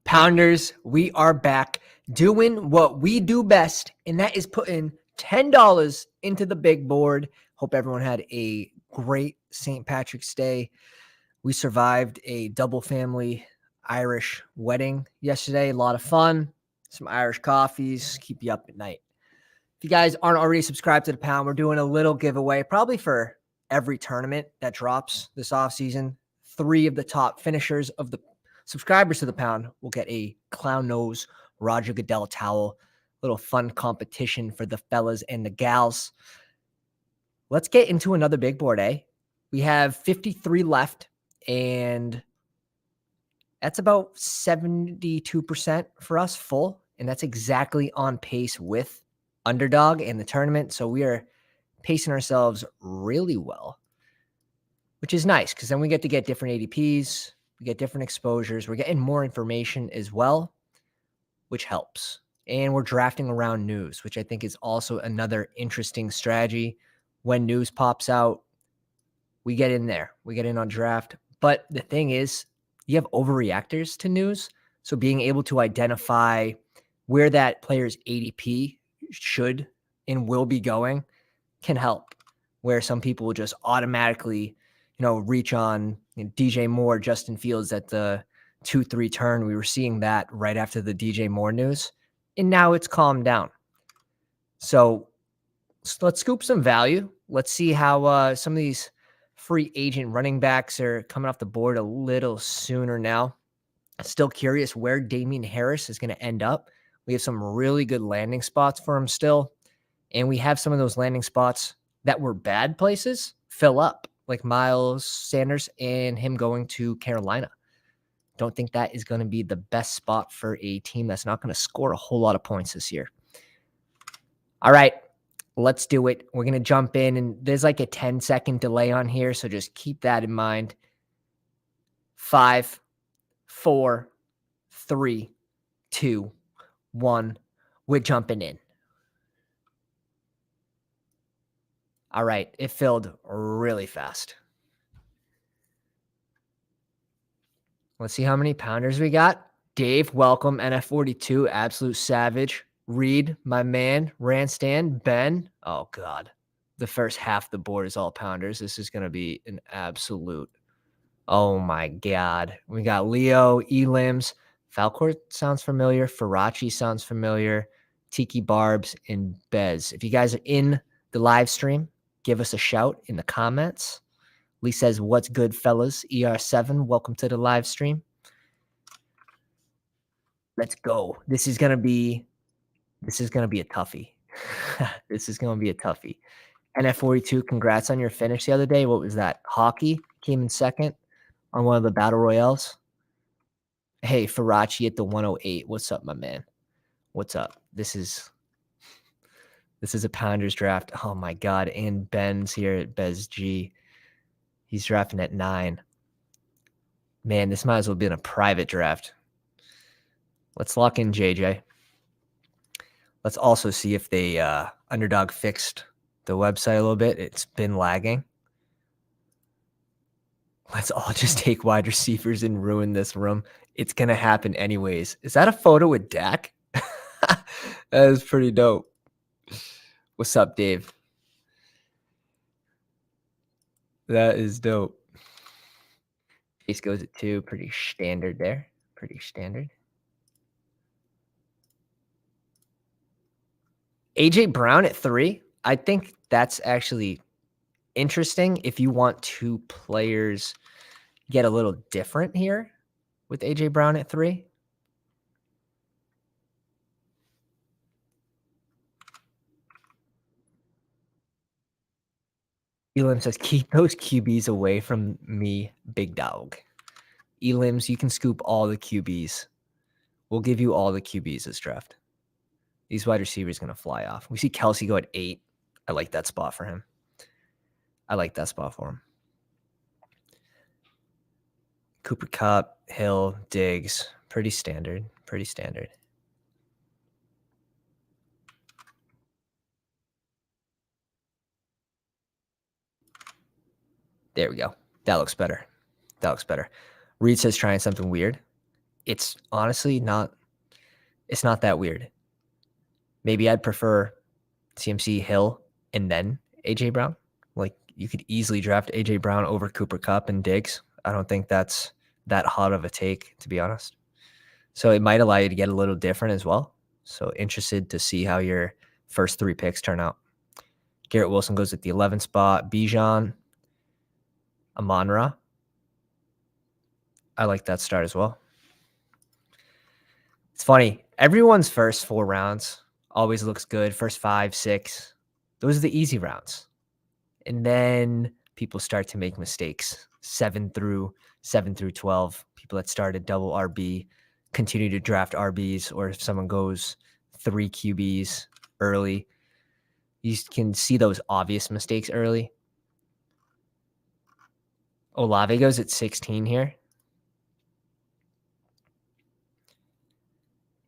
Pounders, we are back doing what we do best, and that is putting $10 into the big board. Hope everyone had a great St. Patrick's Day. We survived a double family Irish wedding yesterday. A lot of fun. Some Irish coffees, keep you up at night. If you guys aren't already subscribed to the Pound, we're doing a little giveaway, probably for every tournament that drops this offseason. 3 of the top finishers of the subscribers to the Pound will get a Clown Nose Roger Goodell towel. Little fun competition for the fellas and the gals. Let's get into another big board, eh? We have 53 left, and that's about 72% for us full, and that's exactly on pace with Underdog in the tournament. So we are pacing ourselves really well, which is nice because then we get to get different ADPs, we get different exposures, we're getting more information as well, which helps. And we're drafting around news, which I think is also another interesting strategy. When news pops out, we get in there, we get in on draft. But the thing is, you have overreactors to news. So being able to identify where that player's ADP should and will be going can help, where some people will just automatically, reach on DJ Moore, Justin Fields at the 2-3 turn. We were seeing that right after the DJ Moore news, and now it's calmed down. So let's scoop some value. Let's see how some of these free agent running backs are coming off the board a little sooner now. Still curious where Damian Harris is going to end up. We have some really good landing spots for him still. And we have some of those landing spots that were bad places fill up, like Miles Sanders and him going to Carolina. Don't think that is going to be the best spot for a team that's not going to score a whole lot of points this year. All right, let's do it. We're going to jump in, and there's like a 10-second delay on here, so just keep that in mind. 5, 4, 3, 2, 1. We're jumping in. All right, it filled really fast. Let's see how many pounders we got. Dave, welcome. NF42, absolute savage. Reed, my man. Ranstan, Ben. Oh, God. The first half of the board is all pounders. This is going to be an absolute. Oh, my God. We got Leo, Elims. Falcourt sounds familiar. Farachi sounds familiar. Tiki Barbs and Bez. If you guys are in the live stream, give us a shout in the comments. Lee says, "What's good, fellas?" ER7, welcome to the live stream. Let's go. This is gonna be a toughie. This is gonna be a toughie. NF42, congrats on your finish the other day. What was that? Hockey came in second on one of the battle royales. Hey, Farachi at the 108. What's up, my man? What's up? This is a Pounders draft. Oh my God. And Ben's here at Bez G. He's drafting at 9. Man, this might as well be in a private draft. Let's lock in JJ. Let's also see if they Underdog fixed the website a little bit. It's been lagging. Let's all just take wide receivers and ruin this room. It's going to happen anyways. Is that a photo with Dak? That is pretty dope. What's up, Dave? That is dope. Chase goes at 2. Pretty standard there. Pretty standard. AJ Brown at 3. I think that's actually interesting if you want 2 players get a little different here with AJ Brown at 3. Elim says, keep those QBs away from me, big dog. Elims, you can scoop all the QBs. We'll give you all the QBs this draft. These wide receivers going to fly off. We see Kelsey go at 8. I like that spot for him. I like that spot for him. Cooper Kupp, Hill, Diggs. Pretty standard. Pretty standard. There we go. That looks better. That looks better. Reed says trying something weird. it's honestly not that weird. Maybe I'd prefer CMC, Hill, and then AJ Brown. Like, you could easily draft AJ Brown over Cooper Kupp and Diggs. I don't think that's that hot of a take, to be honest. So it might allow you to get a little different as well. So interested to see how your first 3 picks turn out. Garrett Wilson goes at the 11th spot. Bijan, Amon-Ra. I like that start as well. It's funny. Everyone's first 4 rounds always looks good. First 5, 6. Those are the easy rounds. And then people start to make mistakes. 7 through 12. People that started double RB continue to draft RBs, or if someone goes 3 QBs early, you can see those obvious mistakes early. Olave goes at 16 here.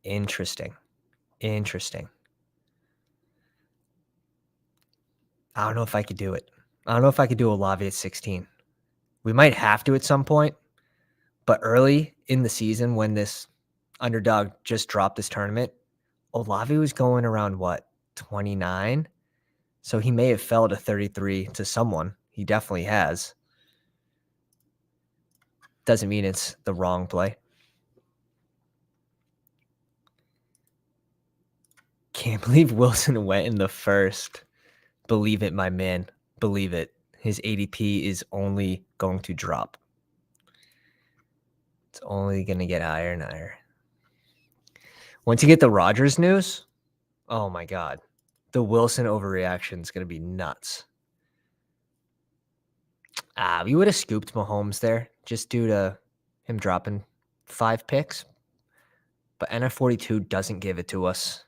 Interesting. I don't know if I could do it. I don't know if I could do Olave at 16. We might have to at some point, but early in the season when this Underdog just dropped this tournament, Olave was going around, 29? So he may have fell to 33 to someone. He definitely has. Doesn't mean it's the wrong play. Can't believe Wilson went in the first. Believe it, my man. Believe it. His ADP is only going to drop. It's only going to get higher and higher. Once you get the Rodgers news, oh my God. The Wilson overreaction is going to be nuts. We would have scooped Mahomes there just due to him dropping 5 picks. But NF42 doesn't give it to us.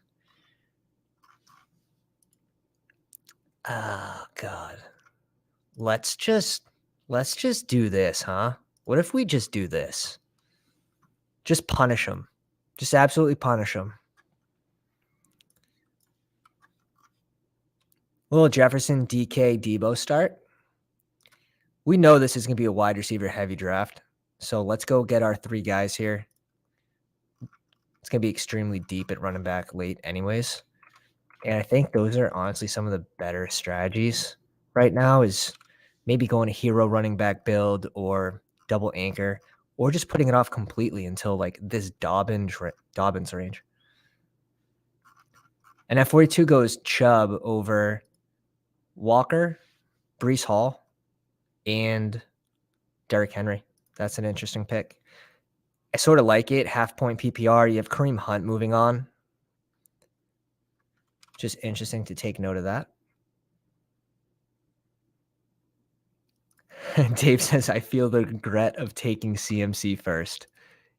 Oh, God. Let's just do this, huh? What if we just do this? Just punish him. Just absolutely punish him. Little Jefferson, DK, Debo start. We know this is going to be a wide receiver heavy draft. So let's go get our 3 guys here. It's going to be extremely deep at running back late anyways. And I think those are honestly some of the better strategies right now, is maybe going a hero running back build or double anchor, or just putting it off completely until like this Dobbins range. And F42 goes Chubb over Walker, Breece Hall, and Derrick Henry. That's an interesting pick. I sort of like it. Half point PPR. You have Kareem Hunt moving on. Just interesting to take note of that. Dave says, I feel the regret of taking CMC first.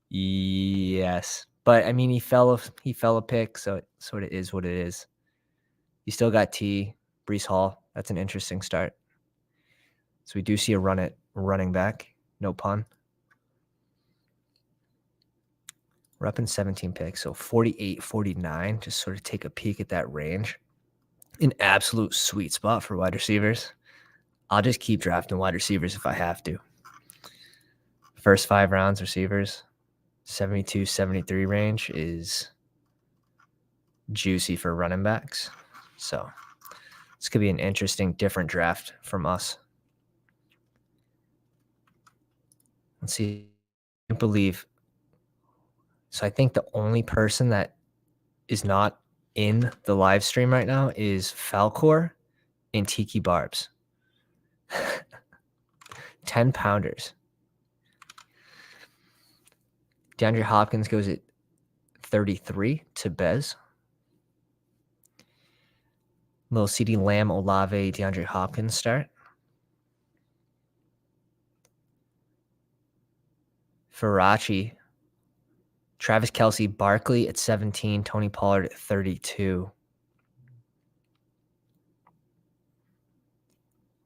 Yes. But I mean, he fell a pick, so it sort of is what it is. You still got Breece Hall. That's an interesting start. So we do see a run at running back. No pun. We're up in 17 picks, so 48, 49. Just sort of take a peek at that range. An absolute sweet spot for wide receivers. I'll just keep drafting wide receivers if I have to. First 5 rounds, receivers, 72, 73 range is juicy for running backs. So this could be an interesting, different draft from us. Let's see. I believe. So I think the only person that is not in the live stream right now is Falcor and Tiki Barbs. 10 pounders. DeAndre Hopkins goes at 33 to Bez. Little CeeDee Lamb, Olave, DeAndre Hopkins start. Farachi, Travis Kelce, Barkley at 17, Tony Pollard at 32.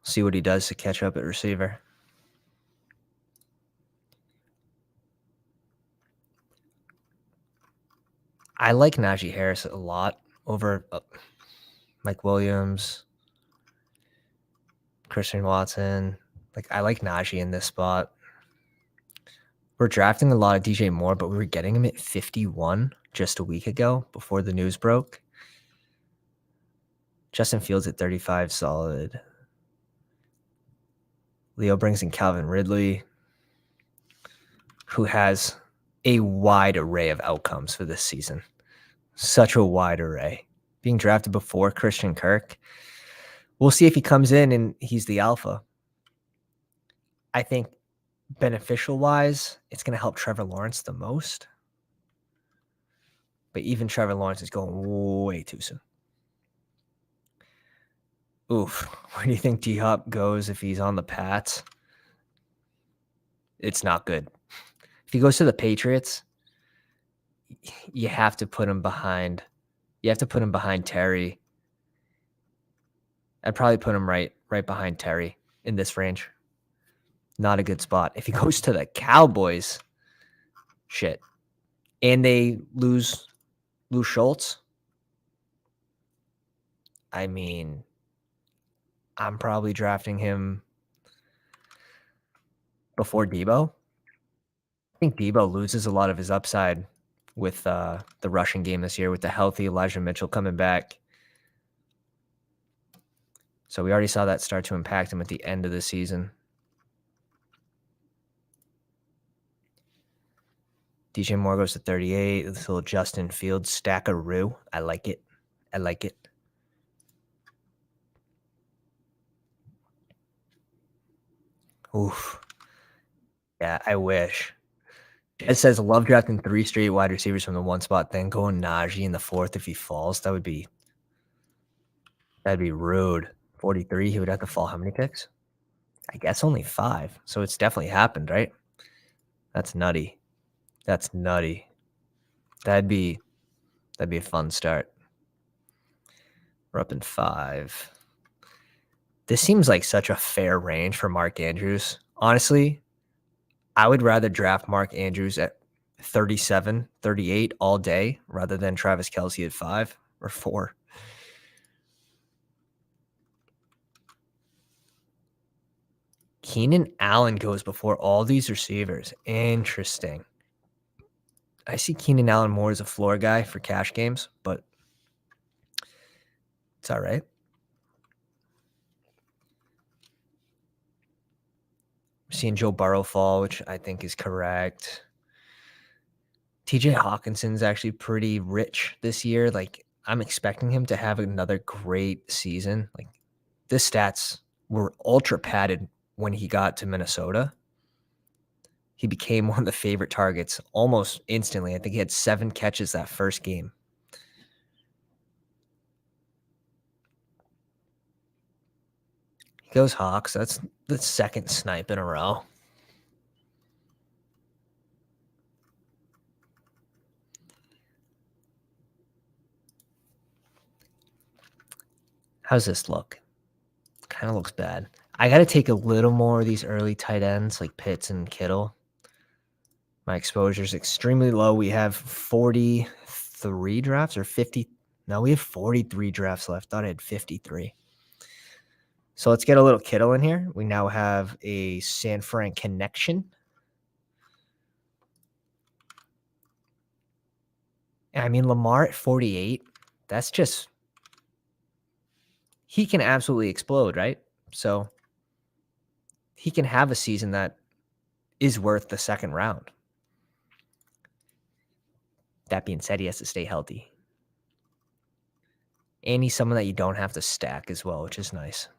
See what he does to catch up at receiver. I like Najee Harris a lot over Mike Williams, Christian Watson. Like, I like Najee in this spot. We're drafting a lot of DJ Moore, but we were getting him at 51 just a week ago before the news broke. Justin Fields at 35, solid. Leo brings in Calvin Ridley, who has a wide array of outcomes for this season. Such a wide array. Being drafted before Christian Kirk. We'll see if he comes in and he's the alpha. I think beneficial-wise, it's going to help Trevor Lawrence the most. But even Trevor Lawrence is going way too soon. Oof. Where do you think D-Hop goes if he's on the Pats? It's not good. If he goes to the Patriots, you have to put him behind. You have to put him behind Terry. I'd probably put him right behind Terry in this range. Not a good spot. If he goes to the Cowboys, shit. And they lose Schultz. I mean, I'm probably drafting him before Debo. I think Debo loses a lot of his upside with the rushing game this year with the healthy Elijah Mitchell coming back. So we already saw that start to impact him at the end of the season. DJ Moore goes to 38. This little Justin Fields stackaroo. I like it. I like it. Oof. Yeah, I wish. It says love drafting 3 straight wide receivers from the one spot, then going Najee in the 4th if he falls. That'd be rude. 43, he would have to fall how many picks? I guess only 5. So it's definitely happened, right? That's nutty. That's nutty. That'd be a fun start. We're up in 5. This seems like such a fair range for Mark Andrews. Honestly, I would rather draft Mark Andrews at 37, 38 all day rather than Travis Kelce at 5 or 4. Keenan Allen goes before all these receivers. Interesting. I see Keenan Allen more as a floor guy for cash games, but it's all right. I'm seeing Joe Burrow fall, which I think is correct. TJ Hawkinson's actually pretty rich this year. Like, I'm expecting him to have another great season. Like, the stats were ultra padded when he got to Minnesota. He became one of the favorite targets almost instantly. I think he had 7 catches that first game. He goes Hawks. That's the second snipe in a row. How's this look? Kind of looks bad. I got to take a little more of these early tight ends like Pitts and Kittle. My exposure is extremely low. We have 43 drafts or 50. No, we have 43 drafts left. Thought I had 53. So let's get a little Kittle in here. We now have a San Fran connection. I mean, Lamar at 48, that's just, he can absolutely explode, right? So he can have a season that is worth the second round. That being said, he has to stay healthy. And he's someone that you don't have to stack as well, which is nice.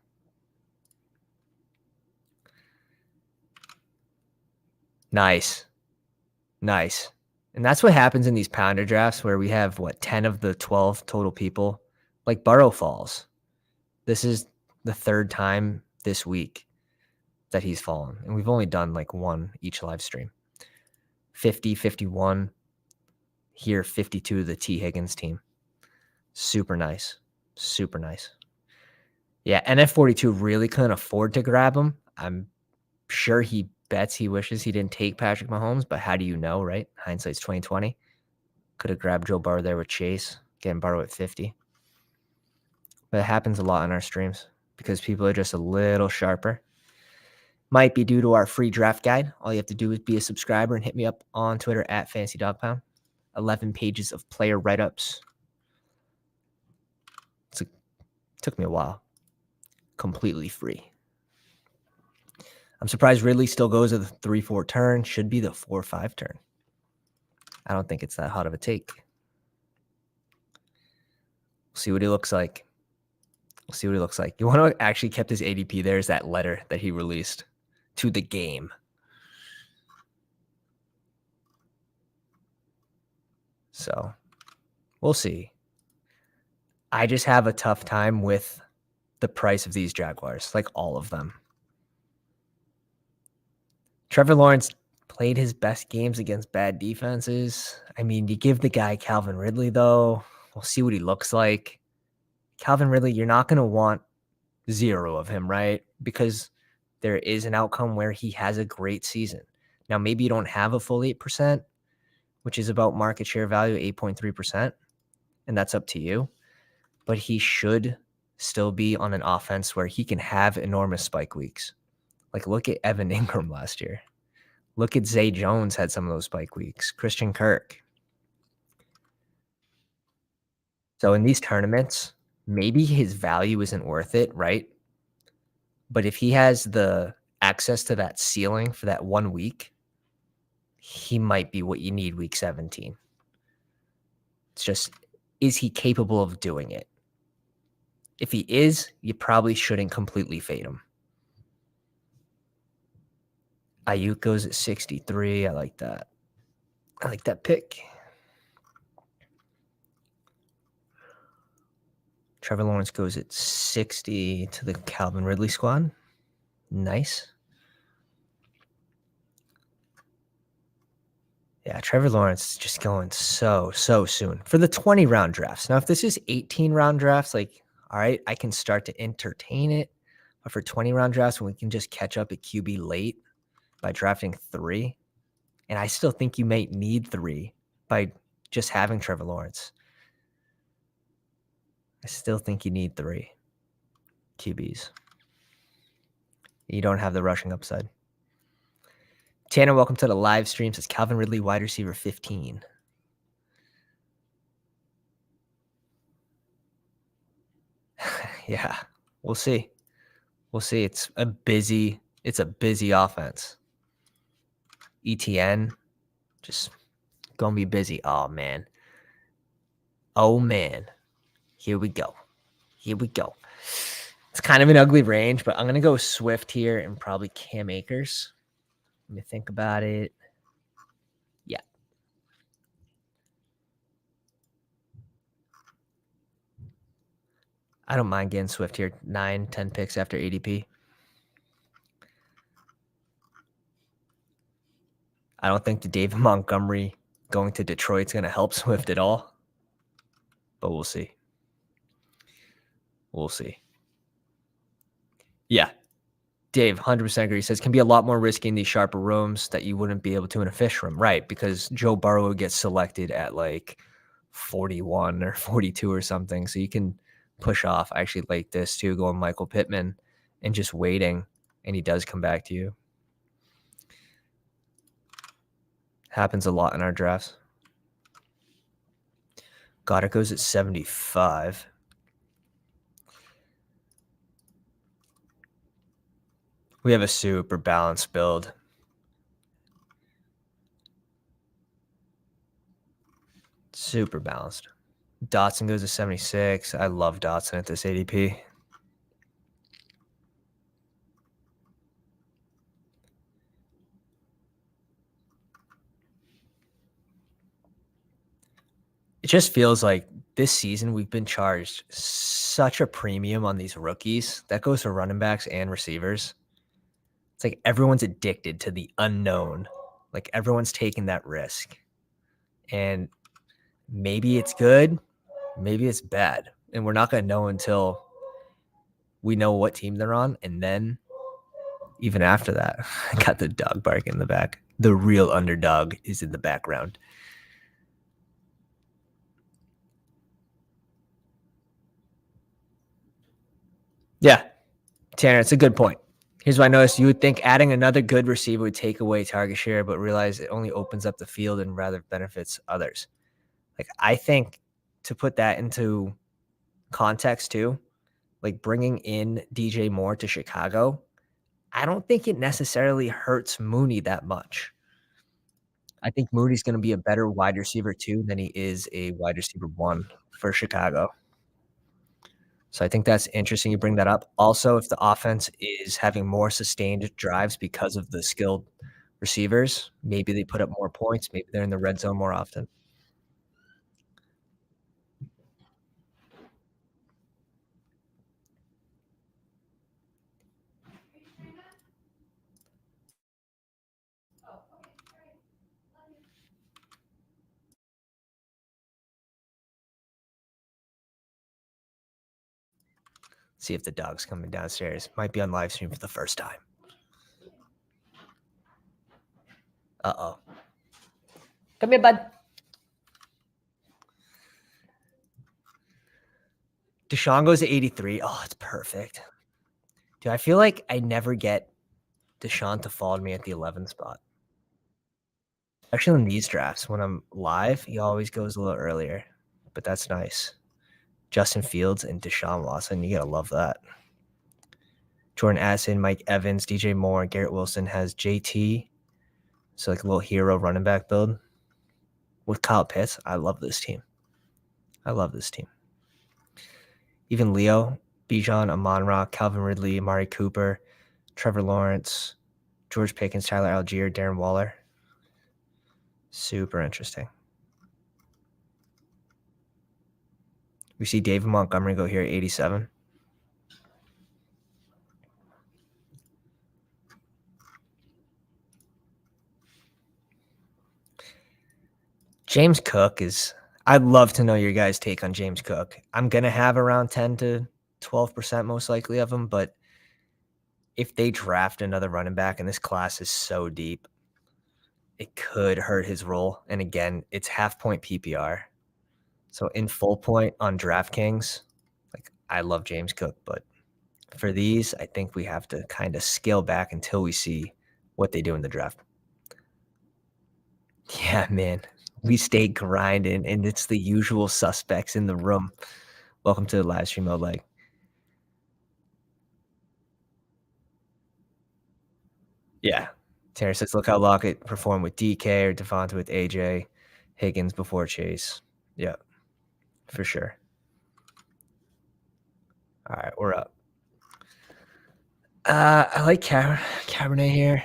Nice. Nice. And that's what happens in these pounder drafts where we have, 10 of the 12 total people. Like Burrow falls. This is the 3rd time this week that he's fallen. And we've only done like 1 each live stream. 50, 51. Here, 52, the T. Higgins team. Super nice. Super nice. Yeah, NF42 really couldn't afford to grab him. I'm sure he bets he wishes he didn't take Patrick Mahomes, but how do you know, right? Hindsight's 2020. Could have grabbed Joe Burrow there with Chase, getting Burrow at 50. But it happens a lot on our streams because people are just a little sharper. might be due to our free draft guide. All you have to do is be a subscriber and hit me up on Twitter at FantasyDogPound. 11 pages of player write-ups. Took me a while. Completely free. I'm surprised Ridley still goes at the 3-4 turn. Should be the 4-5 turn. I don't think it's that hot of a take. We'll see what he looks like. We'll see what he looks like. You want to actually kept his ADP there is that letter that he released to the game. So we'll see. I just have a tough time with the price of these Jaguars, like all of them. Trevor Lawrence played his best games against bad defenses. I mean, you give the guy Calvin Ridley, though. We'll see what he looks like. Calvin Ridley, you're not going to want 0 of him, right? Because there is an outcome where he has a great season. Now, maybe you don't have a full 8%, which is about market share value, 8.3%, and that's up to you. But he should still be on an offense where he can have enormous spike weeks. Like, look at Evan Ingram last year. Look at Zay Jones had some of those spike weeks. Christian Kirk. So in these tournaments, maybe his value isn't worth it, right? But if he has the access to that ceiling for that 1 week, he might be what you need week 17. It's just, is he capable of doing it? If he is, you probably shouldn't completely fade him. Ayuk goes at 63. I like that. I like that pick. Trevor Lawrence goes at 60 to the Calvin Ridley squad. Nice. Yeah, Trevor Lawrence is just going so soon for the 20-round drafts. Now, if this is 18-round drafts, like, all right, I can start to entertain it. But for 20-round drafts, when we can just catch up at QB late by drafting 3, and I still think you may need 3 by just having Trevor Lawrence. I still think you need 3 QBs. You don't have the rushing upside. Tanner, welcome to the live stream. Says Calvin Ridley, wide receiver 15. Yeah, we'll see. We'll see. It's a busy offense. ETN, just gonna be busy. Oh man. Here we go. It's kind of an ugly range, but I'm gonna go Swift here and probably Cam Akers. Let me think about it. Yeah. I don't mind getting Swift here. 9-10 picks after ADP. I don't think the David Montgomery going to Detroit's going to help Swift at all. But we'll see. Yeah. Dave, 100% agree. He says, can be a lot more risky in these sharper rooms that you wouldn't be able to in a fish room. Right, because Joe Burrow gets selected at like 41 or 42 or something. So you can push off. I actually like this too, going Michael Pittman and just waiting, and he does come back to you. Happens a lot in our drafts. Goddard goes at 75. We have a super balanced build. Super balanced. Dotson goes to 76. I love Dotson at this ADP. It just feels like this season we've been charged such a premium on these rookies. That goes for running backs and receivers. It's like everyone's addicted to the unknown. Like everyone's taking that risk. And maybe it's good, maybe it's bad. And we're not going to know until we know what team they're on. And then even after that, I got the dog bark in the back. The real underdog is in the background. Yeah, Tanner, it's a good point. Here's what I noticed. You would think adding another good receiver would take away target share, but realize it only opens up the field and rather benefits others. Like, I think to put that into context too, like bringing in DJ Moore to Chicago, I don't think it necessarily hurts Mooney that much. I think Mooney's going to be a better wide receiver two than he is a wide receiver one for Chicago. So I think that's interesting you bring that up. Also, if the offense is having more sustained drives because of the skilled receivers, maybe they put up more points. Maybe they're in the red zone more often. See if the dog's coming downstairs. Might be on live stream for the first time. Uh-oh. Come here, bud. Deshaun goes to 83. Oh, it's perfect. Dude, I feel like I never get Deshaun to fall to me at the 11 spot. Actually, in these drafts, when I'm live, he always goes a little earlier. But that's nice. Justin Fields and Deshaun Watson. You gotta love that. Jordan Addison, Mike Evans, DJ Moore, Garrett Wilson has JT. So like a little hero running back build with Kyle Pitts. I love this team. I love this team. Even Leo, Bijan, Amon-Ra, Calvin Ridley, Amari Cooper, Trevor Lawrence, George Pickens, Tyler Algier, Darren Waller. Super interesting. We see David Montgomery go here at 87. James Cook is – I'd love to know your guys' take on James Cook. I'm going to have around 10 to 12% most likely of him, but if they draft another running back, and this class is so deep, it could hurt his role. And again, it's half-point PPR. So in full point on DraftKings, like I love James Cook, but for these, I think we have to kind of scale back until we see what they do in the draft. Yeah, man. We stay grinding, and it's the usual suspects in the room. Welcome to the live stream mode. Like, yeah. Terrence says, look how Lockett performed with DK or Devonta with AJ, Higgins before Chase. Yeah, for sure. All right, we're up. I like Cabernet here.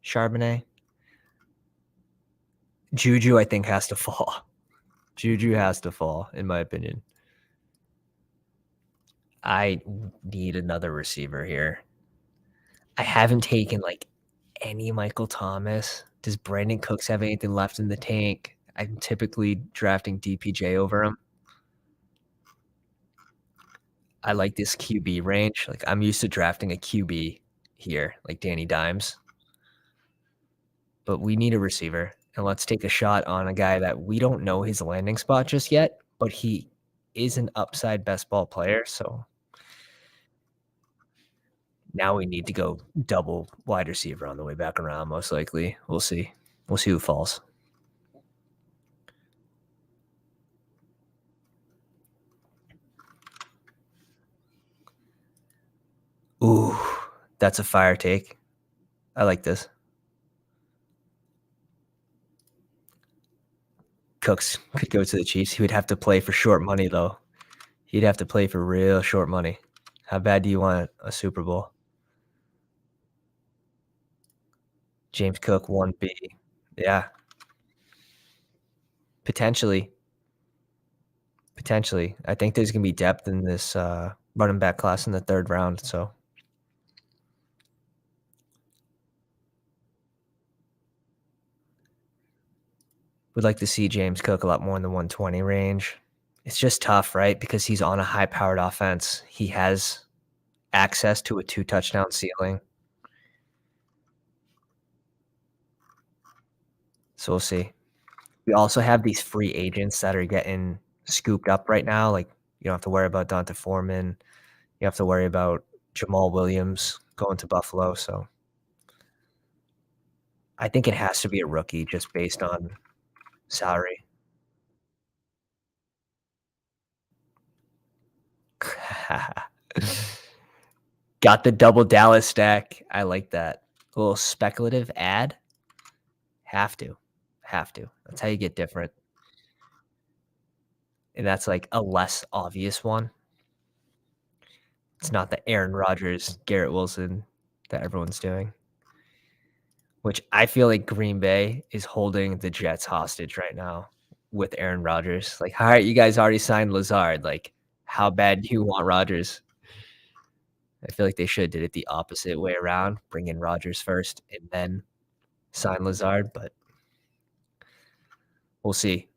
Chardonnay. Juju, I think, has to fall. Juju has to fall, in my opinion. I need another receiver here. I haven't taken like any Michael Thomas. Does Brandon Cooks have anything left in the tank? I'm typically drafting DPJ over him. I like this QB range. Like I'm used to drafting a QB here, like Danny Dimes. But we need a receiver. And let's take a shot on a guy that we don't know his landing spot just yet, but he is an upside best ball player. So now we need to go double wide receiver on the way back around, most likely. We'll see. We'll see who falls. Ooh, that's a fire take. I like this. Cooks could go to the Chiefs. He would have to play for short money, though. He'd have to play for real short money. How bad do you want a Super Bowl? James Cook, 1B. Yeah. Potentially. I think there's going to be depth in this running back class in the third round. So we'd like to see James Cook a lot more in the 120 range. It's just tough, right? Because he's on a high-powered offense. He has access to a 2-touchdown ceiling. So we'll see. We also have these free agents that are getting scooped up right now. Like you don't have to worry about Donta Foreman. You have to worry about Jamal Williams going to Buffalo, so I think it has to be a rookie just based on salary. Got the double Dallas stack. I like that. A little speculative ad. Have to. Have to. That's how you get different. And that's like a less obvious one. It's not the Aaron Rodgers, Garrett Wilson that everyone's doing, which I feel like Green Bay is holding the Jets hostage right now with Aaron Rodgers. Like, all right, you guys already signed Lazard. Like, how bad do you want Rodgers? I feel like they should have did it the opposite way around, bring in Rodgers first and then sign Lazard, but we'll see.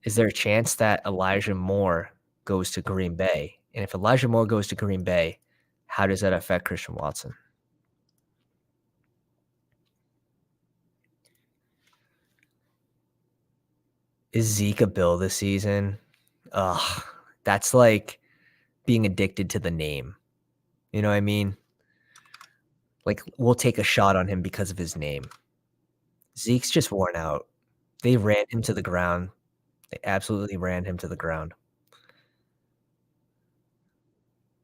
Is there a chance that Elijah Moore goes to Green Bay? And if Elijah Moore goes to Green Bay, how does that affect Christian Watson? Is Zeke a Bill this season? Ugh, that's like being addicted to the name. You know what I mean? Like, we'll take a shot on him because of his name. Zeke's just worn out. They ran him to the ground. They absolutely ran him to the ground.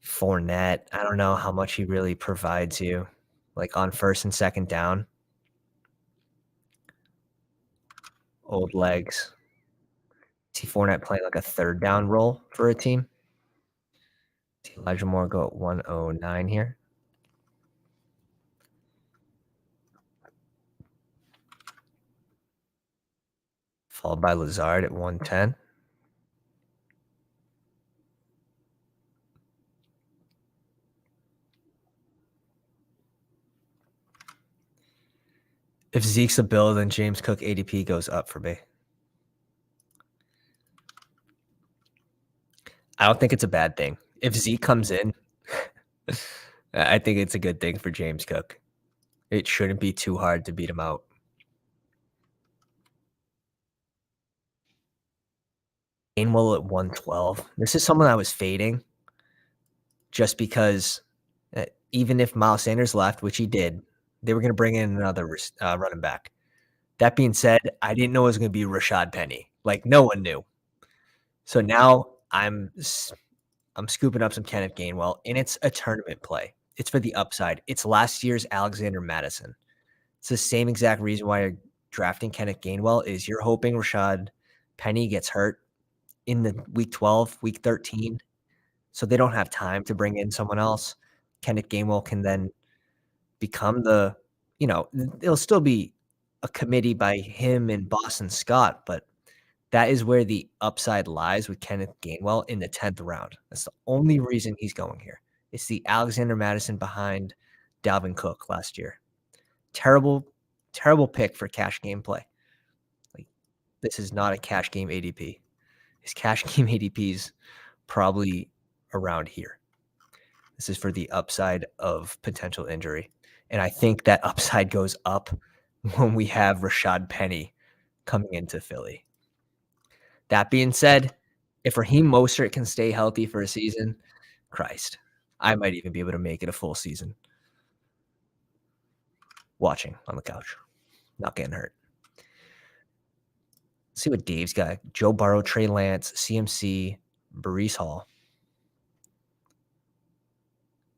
Fournette, I don't know how much he really provides you, like, on 1st and 2nd down. Old legs. See Fournette playing, like, a 3rd down role for a team. See Elijah Moore go at 109 here. Followed by Lazard at 110. If Zeke's a Bill, then James Cook ADP goes up for me. I don't think it's a bad thing. If Zeke comes in, I think it's a good thing for James Cook. It shouldn't be too hard to beat him out. Gainwell at 112. This is someone I was fading just because even if Miles Sanders left, which he did, they were going to bring in another running back. That being said, I didn't know it was going to be Rashad Penny. Like, no one knew. So now I'm scooping up some Kenneth Gainwell, and it's a tournament play. It's for the upside. It's last year's Alexander Madison. It's the same exact reason why you're drafting Kenneth Gainwell is you're hoping Rashad Penny gets hurt in the week 12, week 13, so they don't have time to bring in someone else. Kenneth Gainwell can then become it'll still be a committee by him and Boston Scott, but that is where the upside lies with Kenneth Gainwell in the 10th round. That's the only reason he's going here. It's the Alexander Madison behind Dalvin Cook last year. Terrible, terrible pick for cash game play. Like, this is not a cash game ADP. His cash game ADP is probably around here. This is for the upside of potential injury. And I think that upside goes up when we have Rashad Penny coming into Philly. That being said, if Raheem Mostert can stay healthy for a season, Christ, I might even be able to make it a full season. Watching on the couch, not getting hurt. Let's see what Dave's got. Joe Burrow, Trey Lance, CMC, Breece Hall,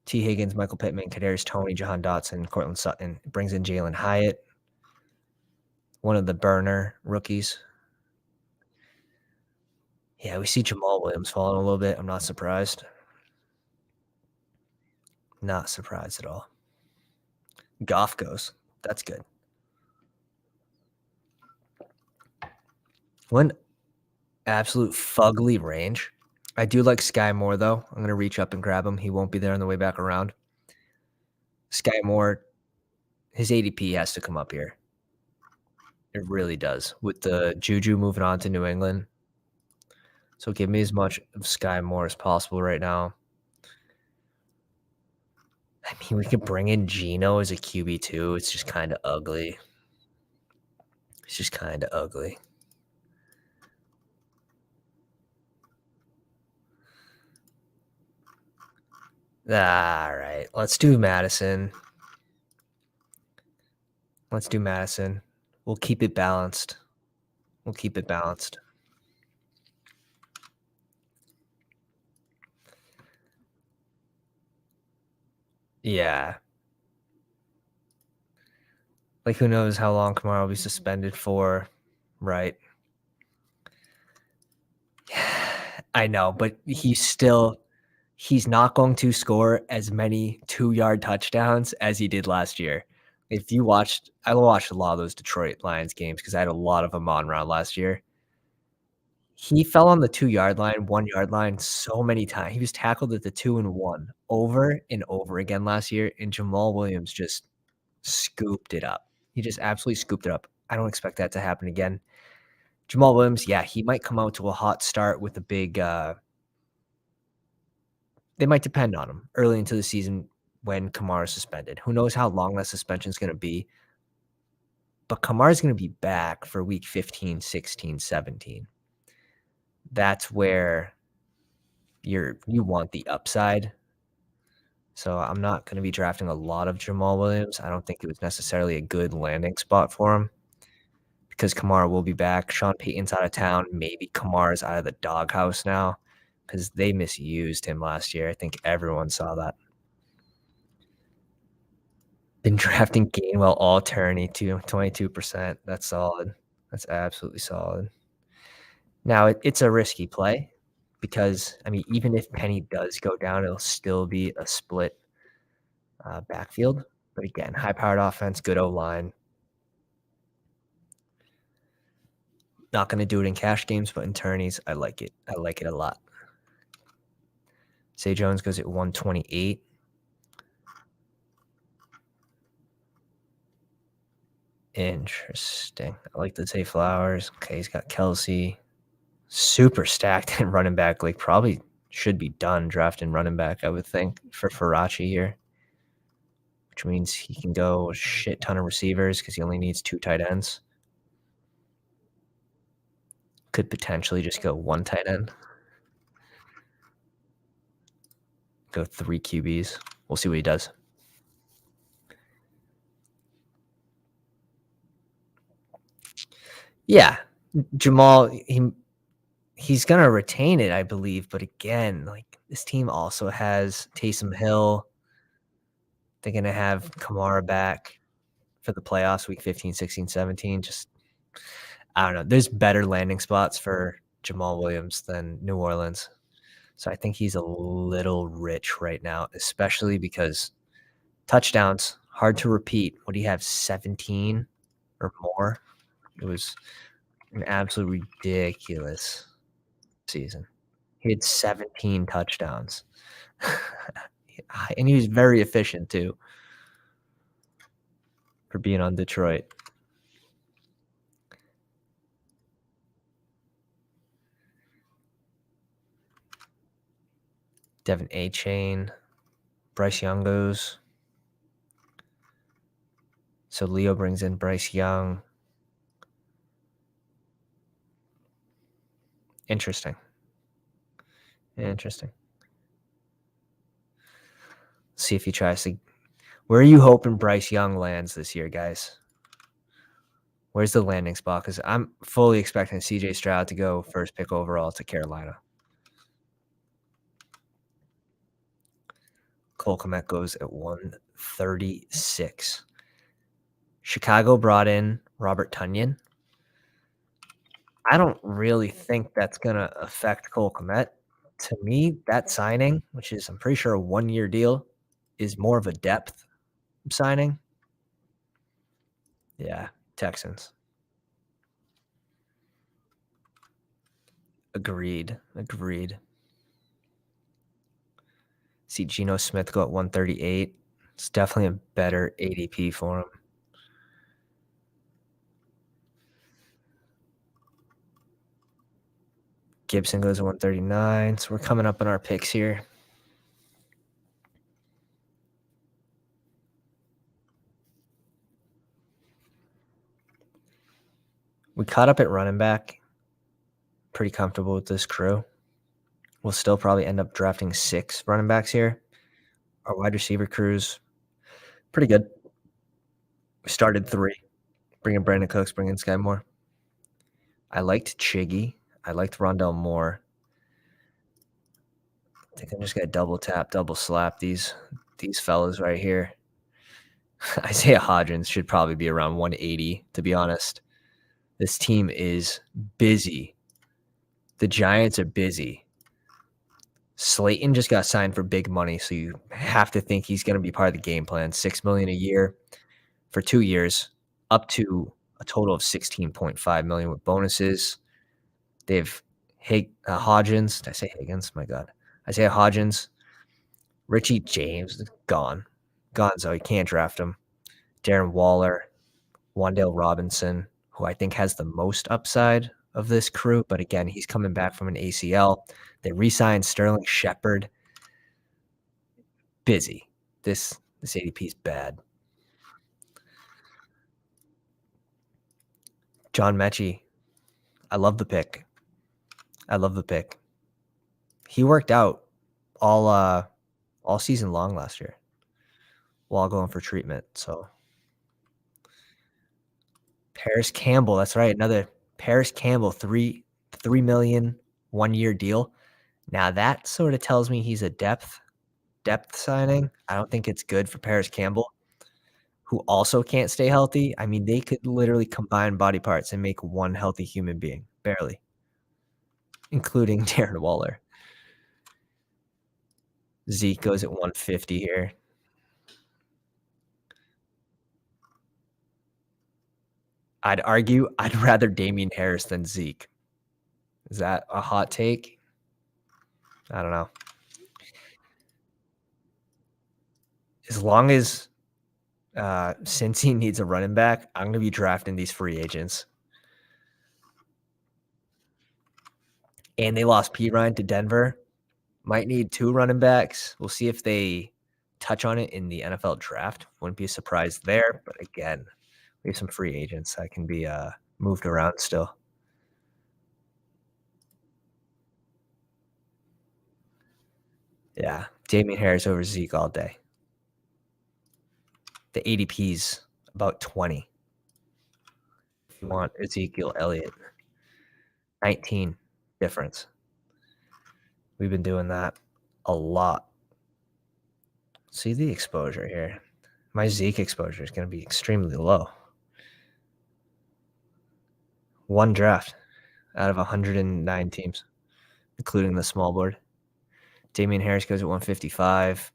T. Higgins, Michael Pittman, Kadarius Toney, Jahan Dotson, Cortland Sutton. Brings in Jalen Hyatt, one of the burner rookies. Yeah, we see Jamal Williams falling a little bit. I'm not surprised. Not surprised at all. Goff goes. That's good. One absolute fugly range. I do like Sky Moore, though. I'm going to reach up and grab him. He won't be there on the way back around. Sky Moore, his ADP has to come up here. It really does. With the Juju moving on to New England. So give me as much of Sky Moore as possible right now. I mean, we could bring in Geno as a QB2. It's just kind of ugly. It's just kind of ugly. All right. Let's do Madison. Let's do Madison. We'll keep it balanced. We'll keep it balanced. Yeah. Like, who knows how long Kamara will be suspended for, right? I know, but he's not going to score as many 2-yard touchdowns as he did last year. I watched a lot of those Detroit Lions games because I had a lot of them on around last year. He fell on the 2-yard line, 1-yard line so many times. He was tackled at the 2 and 1 over and over again last year, and Jamal Williams just scooped it up. He just absolutely scooped it up. I don't expect that to happen again. Jamal Williams, yeah, he might come out to a hot start with a big they might depend on him early into the season when Kamara's suspended. Who knows how long that suspension is going to be? But Kamara's going to be back for week 15, 16, 17. That's where you want the upside. So I'm not going to be drafting a lot of Jamal Williams. I don't think it was necessarily a good landing spot for him because Kamara will be back. Sean Payton's out of town. Maybe Kamara's out of the doghouse now because they misused him last year. I think everyone saw that. Been drafting Gainwell all tourney to 22%. That's solid. That's absolutely solid. Now it's a risky play because even if Penny does go down, it'll still be a split backfield. But again, high-powered offense, good O-line. Not going to do it in cash games, but in tourneys, I like it. I like it a lot. Zay Jones goes at 128. Interesting. I like the Zay Flowers. Okay, he's got Kelsey. Super stacked in running back. Like, probably should be done drafting running back, I would think, for Farachi here. Which means he can go a shit ton of receivers because he only needs 2 tight ends. Could potentially just go 1 tight end. Go 3 QBs. We'll see what he does. Yeah. Jamal, he's going to retain it, I believe. But again, like, this team also has Taysom Hill. They're going to have Kamara back for the playoffs week 15, 16, 17. Just, I don't know. There's better landing spots for Jamal Williams than New Orleans. So I think he's a little rich right now, especially because touchdowns, hard to repeat. What do you have, 17 or more? It was an absolutely ridiculous season. He had 17 touchdowns. And he was very efficient, too, for being on Detroit. Devin A-Chain. Bryce Young goes. So Leo brings in Bryce Young. Interesting. Let's see if he tries to. Where are you hoping Bryce Young lands this year, guys? Where's the landing spot? Because I'm fully expecting CJ Stroud to go first pick overall to Carolina. Cole Kmet goes at 136. Chicago brought in Robert Tonyan. I don't really think that's going to affect Cole Kmet. To me, that signing, which is I'm pretty sure a 1-year deal, is more of a depth signing. Yeah, Texans. Agreed. See Geno Smith go at 138. It's definitely a better ADP for him. Gibson goes at 139. So we're coming up on our picks here. We caught up at running back. Pretty comfortable with this crew. We'll still probably end up drafting 6 running backs here. Our wide receiver crew's pretty good. We started 3, bringing Brandon Cooks, bringing Sky Moore. I liked Chiggy. I liked Rondell Moore. I think I'm just gonna double tap, double slap these fellas right here. Isaiah Hodgins should probably be around 180, to be honest. This team is busy. The Giants are busy. Slayton just got signed for big money, so you have to think he's going to be part of the game plan. $6 million a year for 2 years, up to a total of 16.5 million with bonuses. They've Hodgins. Did I say Higgins? My God, Isaiah Hodgins, Richie James gone. So you can't draft him. Darren Waller, Wan'Dale Robinson, who I think has the most upside of this crew, but again, he's coming back from an ACL. They re-signed Sterling Shepard. Busy. This ADP is bad. John Mechie, I love the pick. He worked out all season long last year while going for treatment. So Paris Campbell, that's right, another Paris Campbell, 3 million 1-year deal. Now that sort of tells me he's a depth signing. I don't think it's good for Paris Campbell, who also can't stay healthy. I mean, they could literally combine body parts and make one healthy human being, barely, including Darren Waller. Zeke goes at 150 here. I'd argue I'd rather Damien Harris than Zeke. Is that a hot take? I don't know. As long as Cincy needs a running back, I'm going to be drafting these free agents. And they lost P. Ryan to Denver. Might need 2 running backs. We'll see if they touch on it in the NFL draft. Wouldn't be surprised there. But again, we have some free agents that can be moved around still. Yeah, Damien Harris over Zeke all day. The ADP's about 20. If you want Ezekiel Elliott, 19 difference. We've been doing that a lot. See the exposure here. My Zeke exposure is going to be extremely low. 1 draft out of 109 teams, including the small board. Damien Harris goes at 155.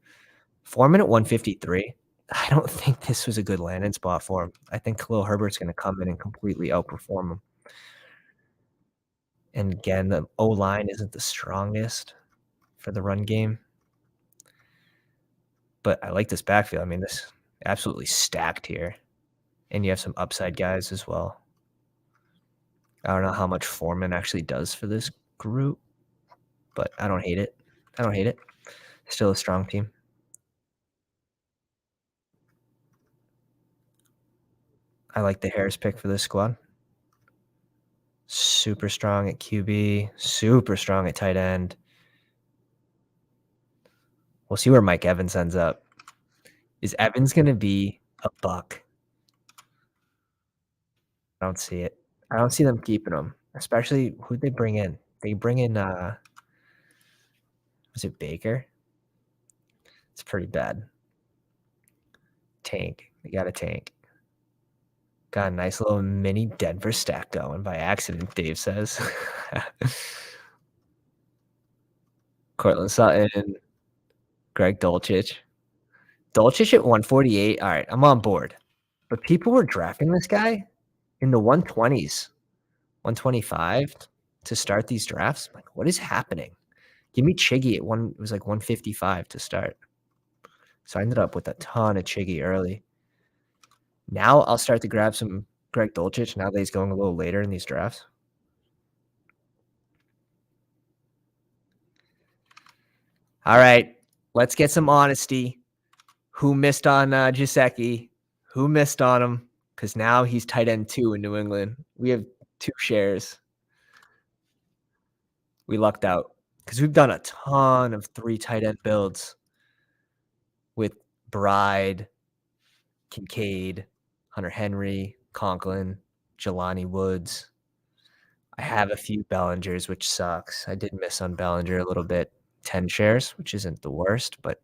Foreman at 153. I don't think this was a good landing spot for him. I think Khalil Herbert's going to come in and completely outperform him. And again, the O-line isn't the strongest for the run game. But I like this backfield. I mean, this absolutely stacked here. And you have some upside guys as well. I don't know how much Foreman actually does for this group, but I don't hate it. Still a strong team. I like the Harris pick for this squad. Super strong at QB, super strong at tight end. We'll see where Mike Evans ends up. Is Evans going to be a buck? I don't see it. I don't see them keeping him, especially who'd they bring in? They bring in, was it Baker? It's pretty bad. Tank. They got a tank. Got a nice little mini Denver stack going by accident, Dave says. Cortland Sutton, Greg Dulcich. Dulcich at 148. All right, I'm on board. But people were drafting this guy in the 120s, 125 to start these drafts. I'm like, what is happening? Give me Chiggy at it was like 155 to start. So I ended up with a ton of Chiggy early. Now I'll start to grab some Greg Dulcich now that he's going a little later in these drafts. All right, let's get some honesty. Who missed on Jaceki? Who missed on him? Because now he's tight end 2 in New England. We have 2 shares. We lucked out because we've done a ton of 3 tight end builds. with Bride, Kincaid, Hunter Henry, Conklin, Jelani Woods. I have a few Bellingers, which sucks. I did miss on Bellinger a little bit. 10 shares, which isn't the worst, but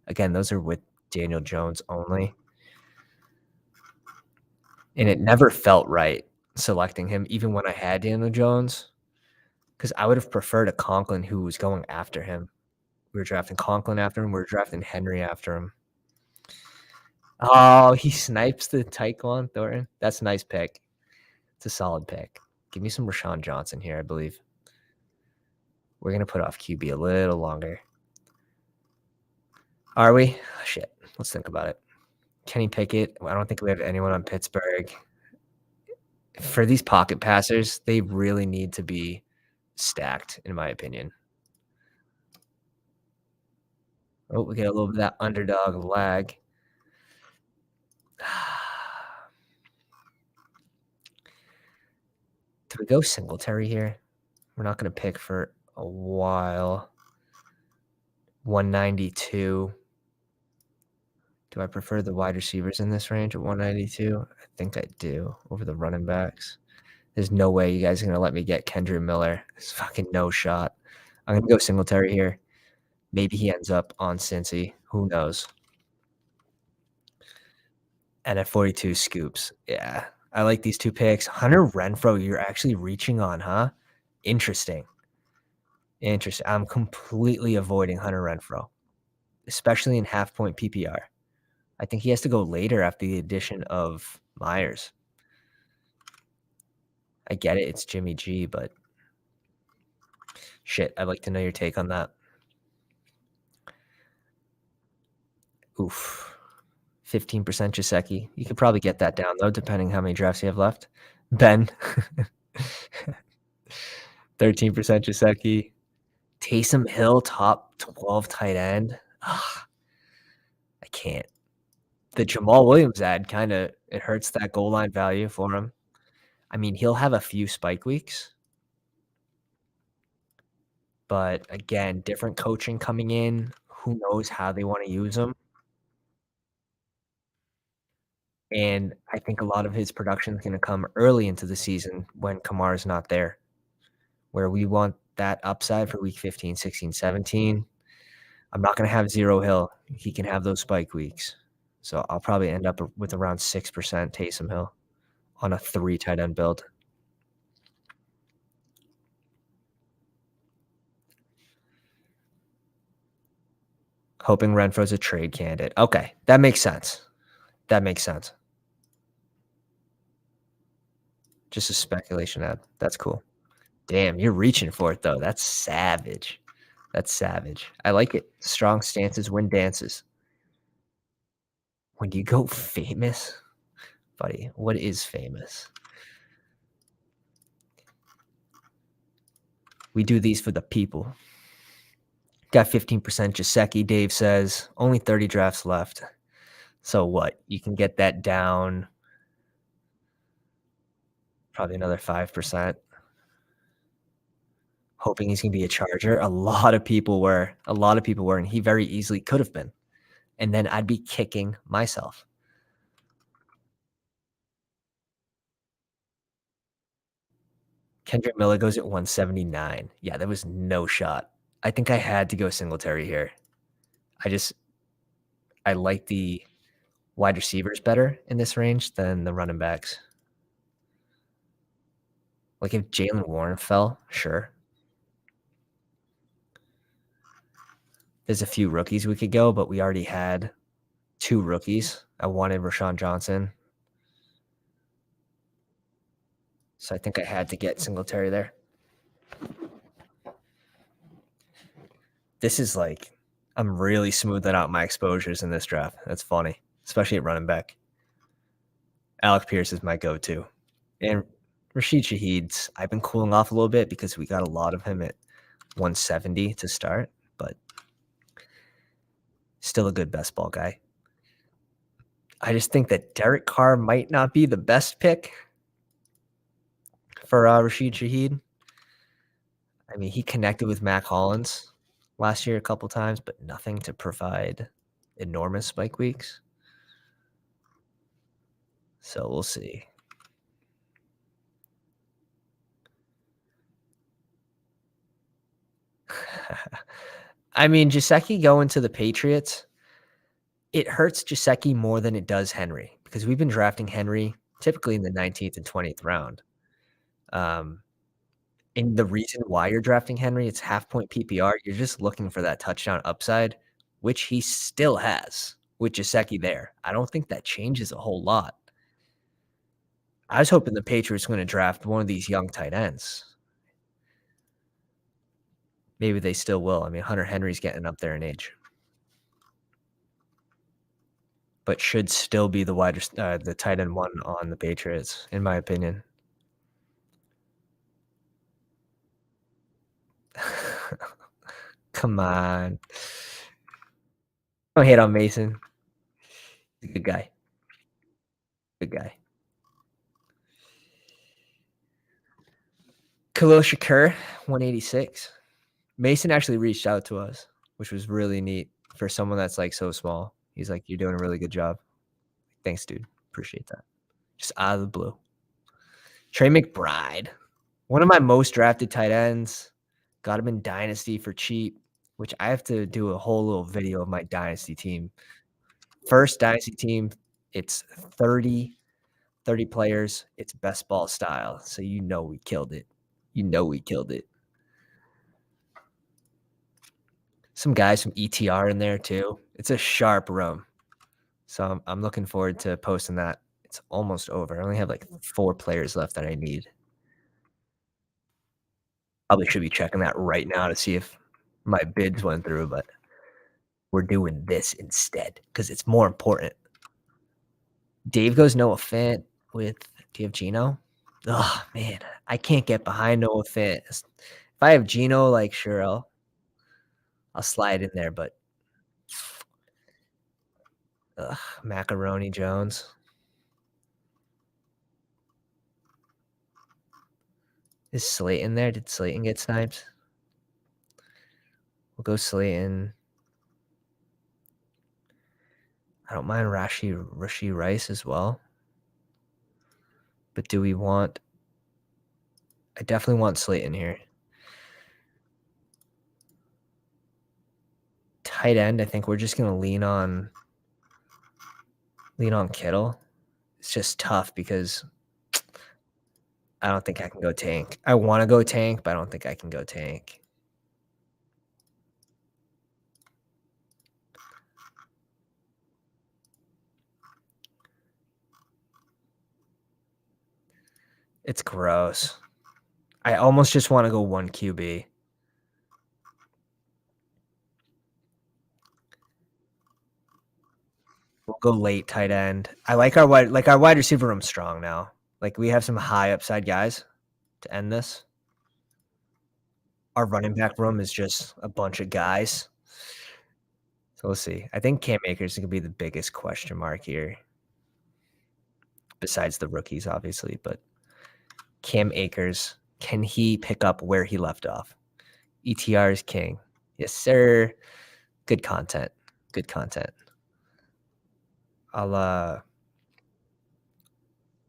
again, those are with Daniel Jones only. And it never felt right selecting him, even when I had Daniel Jones, because I would have preferred a Conklin who was going after him. We were drafting Conklin after him. We were drafting Henry after him. Oh, he snipes the Tyquan Thornton. That's a nice pick. It's a solid pick. Give me some Rashawn Johnson here, I believe. We're going to put off QB a little longer. Are we? Oh, shit. Let's think about it. Kenny Pickett. I don't think we have anyone on Pittsburgh. For these pocket passers, they really need to be stacked, in my opinion. Oh, we get a little bit of that underdog lag. Do we go Singletary here? We're not going to pick for a while. 192. Do I prefer the wide receivers in this range at 192? I think I do over the running backs. There's no way you guys are going to let me get Kendra Miller. There's fucking no shot. I'm going to go Singletary here. Maybe he ends up on Cincy. Who knows? And at 42, Scoops. Yeah. I like these two picks. Hunter Renfrow, you're actually reaching on, huh? Interesting. Interesting. I'm completely avoiding Hunter Renfrow, especially in half-point PPR. I think he has to go later after the addition of Myers. I get it. It's Jimmy G, but shit, I'd like to know your take on that. Oof. 15% Jaceki. You could probably get that down, though, depending how many drafts you have left. Ben. 13% Jaceki. Taysom Hill, top 12 tight end. Ugh, I can't. The Jamal Williams ad it hurts that goal line value for him. I mean, he'll have a few spike weeks. But again, different coaching coming in. Who knows how they want to use him? And I think a lot of his production is going to come early into the season when Kamar's not there, where we want that upside for week 15, 16, 17. I'm not going to have zero Hill. He can have those spike weeks. So I'll probably end up with around 6% Taysom Hill on a 3 tight end build. Hoping Renfro's a trade candidate. Okay, that makes sense. That makes sense. Just a speculation ad. That's cool. Damn, you're reaching for it, though. That's savage. That's savage. I like it. Strong stances win dances. When you go famous, buddy, what is famous? We do these for the people. Got 15% Jaceki, Dave says. Only 30 drafts left. So what? You can get that down probably another 5%. Hoping he's going to be a Charger. A lot of people were, and he very easily could have been. And then I'd be kicking myself. Kendrick Miller goes at 179. Yeah, there was no shot. I think I had to go Singletary here. I like the wide receivers better in this range than the running backs. Like if Jalen Warren fell, sure. There's a few rookies we could go, but we already had 2 rookies. I wanted Rashawn Johnson. So I think I had to get Singletary there. This is like, I'm really smoothing out my exposures in this draft. That's funny, especially at running back. Alec Pierce is my go-to. And Rashid Shaheed's, I've been cooling off a little bit because we got a lot of him at 170 to start, but still a good best ball guy. I just think that Derek Carr might not be the best pick for Rashid Shaheed. I mean, he connected with Mac Hollins last year a couple times, but nothing to provide enormous spike weeks. So we'll see. I mean, Gesicki going to the Patriots, it hurts Gesicki more than it does Henry because we've been drafting Henry typically in the 19th and 20th round. Um, and the reason why you're drafting Henry, it's half point PPR. You're just looking for that touchdown upside, which he still has with Gesicki there. I don't think that changes a whole lot. I was hoping the Patriots were going to draft one of these young tight ends. Maybe they still will. I mean, Hunter Henry's getting up there in age, but should still be the tight end one on the Patriots, in my opinion. Come on. Don't hate on Mason. He's a good guy. Good guy. Khalil Shakur, 186. Mason actually reached out to us, which was really neat for someone that's like so small. He's like, "You're doing a really good job." Thanks, dude. Appreciate that. Just out of the blue. Trey McBride, one of my most drafted tight ends. Got him in Dynasty for cheap, which I have to do a whole little video of my Dynasty team. First Dynasty team, it's 30 players. It's best ball style. So you know we killed it. You know we killed it. Some guys from ETR in there too. It's a sharp room. So I'm looking forward to posting that. It's almost over. I only have like 4 players left that I need. Probably should be checking that right now to see if my bids went through, but we're doing this instead because it's more important. Dave goes Noah Fant with do you have Gino? Oh man, I can't get behind Noah Fant. If I have Gino, like sure I'll slide in there, but Macaroni Jones. Is Slayton there? Did Slayton get sniped? We'll go Slayton. I don't mind Rashi Rice as well. But do we want I definitely want Slayton here. Tight end, I think we're just gonna lean on Kittle. It's just tough because I don't think I can go tank. I want to go tank, but I don't think I can go tank. It's gross. I almost just want to go 1 QB. We'll go late tight end. I like our wide receiver room strong now. Like we have some high upside guys to end this. Our running back room is just a bunch of guys. So we'll see. I think Cam Akers is going to be the biggest question mark here. Besides the rookies, obviously, but Cam Akers, can he pick up where he left off? ETR is king. Yes, sir. Good content. Good content. I'll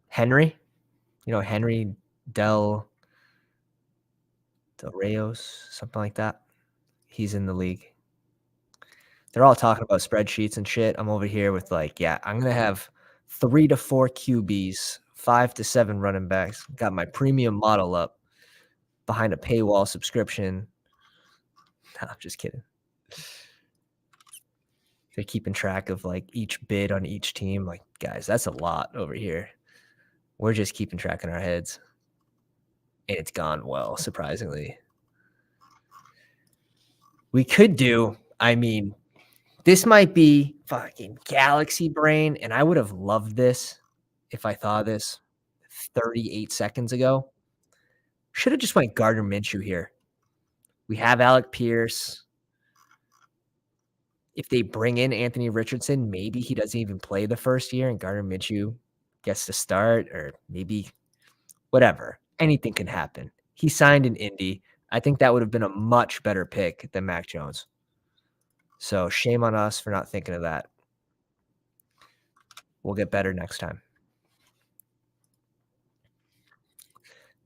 Henry. You know, Henry Del Reyes, something like that. He's in the league. They're all talking about spreadsheets and shit. I'm over here with like, yeah, I'm gonna have 3 to 4 QBs, 5 to 7 running backs. Got my premium model up behind a paywall subscription. No, I'm just kidding. They're keeping track of like each bid on each team. Like, guys, that's a lot over here. We're just keeping track in our heads. And it's gone well, surprisingly. We could do, I mean, this might be fucking galaxy brain, and I would have loved this if I thought of this 38 seconds ago. Should have just went Gardner Minshew here. We have Alec Pierce. If they bring in Anthony Richardson, maybe he doesn't even play the first year and Gardner Minshew gets to start, or maybe whatever. Anything can happen. He signed in Indy. I think that would have been a much better pick than Mac Jones. So shame on us for not thinking of that. We'll get better next time.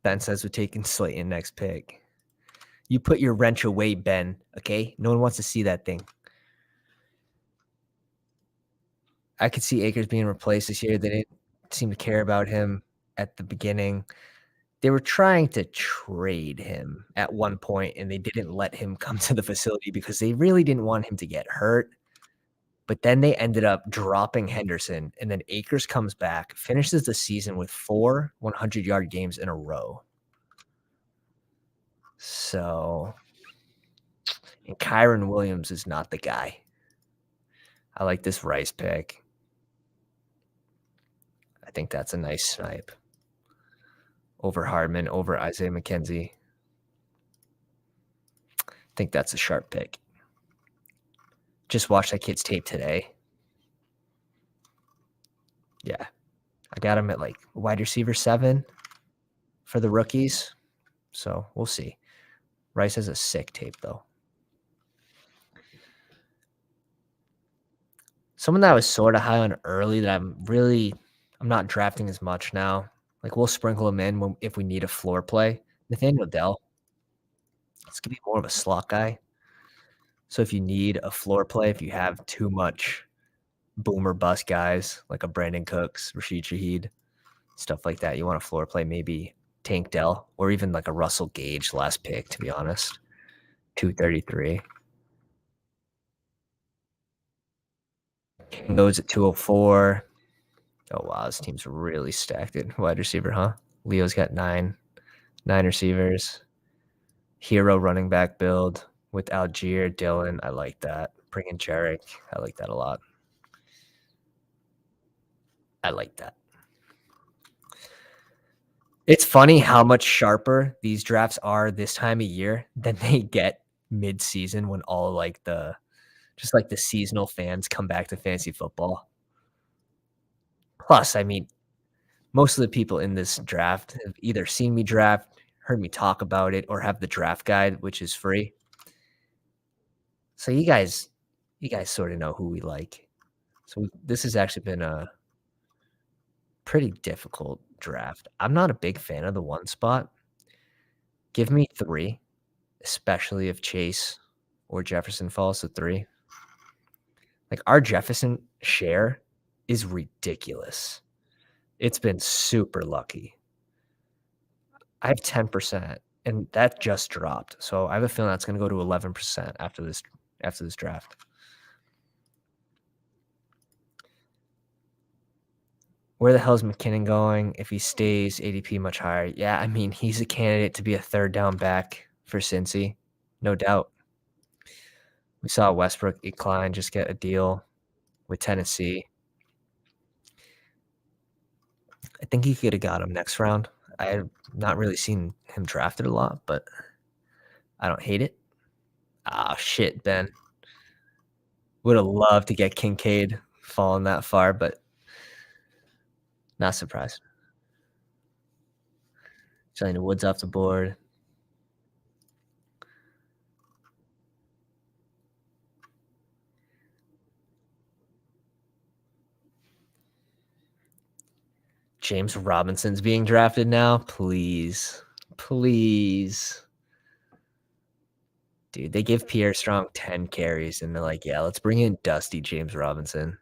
Ben says we're taking Slayton next pick. You put your wrench away, Ben, okay? No one wants to see that thing. I could see Akers being replaced this year. They didn't seem to care about him at the beginning. They were trying to trade him at one point, and they didn't let him come to the facility because they really didn't want him to get hurt. But then they ended up dropping Henderson, and then Akers comes back, finishes the season with 4 100-yard games in a row. So, and Kyron Williams is not the guy. I like this Rice pick. I think that's a nice snipe. Over Hardman, over Isaiah McKenzie. I think that's a sharp pick. Just watched that kid's tape today. Yeah. I got him at like wide receiver 7 for the rookies. So we'll see. Rice has a sick tape, though. Someone that I was sort of high on early that I'm not drafting as much now. Like we'll sprinkle him in if we need a floor play. Nathaniel Dell. It's going to be more of a slot guy. So if you need a floor play, if you have too much boomer bust guys like a Brandon Cooks, Rashid Shaheed, stuff like that, you want a floor play, maybe Tank Dell or even like a Russell Gage last pick, to be honest. 233. King goes at 204. Oh, wow. This team's really stacked at wide receiver, huh? Leo's got 9 receivers. Hero running back build with Algier, Dylan. I like that. Bring in Jarek. I like that a lot. I like that. It's funny how much sharper these drafts are this time of year than they get mid-season when all like the seasonal fans come back to fantasy football. Plus, I mean, most of the people in this draft have either seen me draft, heard me talk about it, or have the draft guide, which is free. So you guys sort of know who we like. So this has actually been a pretty difficult draft. I'm not a big fan of the 1 spot. Give me 3, especially if Chase or Jefferson falls to 3. Like our Jefferson share is ridiculous. It's been super lucky. I have 10%, and that just dropped. So I have a feeling that's going to go to 11% after this draft. Where the hell is McKinnon going if he stays ADP much higher? Yeah, I mean, he's a candidate to be a 3rd down back for Cincy, no doubt. We saw Westbrook Ekline just get a deal with Tennessee. I think he could have got him next round. I have not really seen him drafted a lot, but I don't hate it. Ah, shit, Ben. Would have loved to get Kincaid falling that far, but not surprised. Jelena Woods off the board. James Robinson's being drafted now. Please. Please. Dude, they give Pierre Strong 10 carries, and they're like, yeah, let's bring in Dusty James Robinson.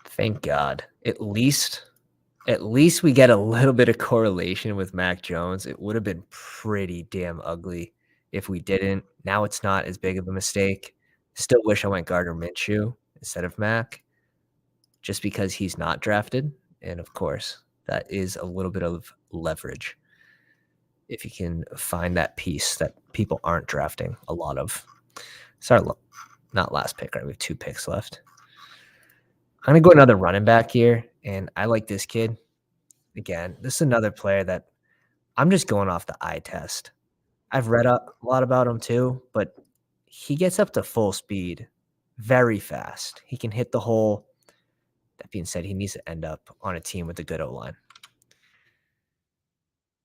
Thank God. At least we get a little bit of correlation with Mac Jones. It would have been pretty damn ugly if we didn't. Now it's not as big of a mistake. Still wish I went Gardner Minshew instead of Mac, just because he's not drafted. And of course, that is a little bit of leverage if you can find that piece that people aren't drafting a lot of. Sorry, not last pick, right? We have 2 picks left. I'm going to go another running back here, and I like this kid. Again, this is another player that I'm just going off the eye test. I've read a lot about him too, but he gets up to full speed very fast. He can hit the hole. That being said, he needs to end up on a team with a good O-line.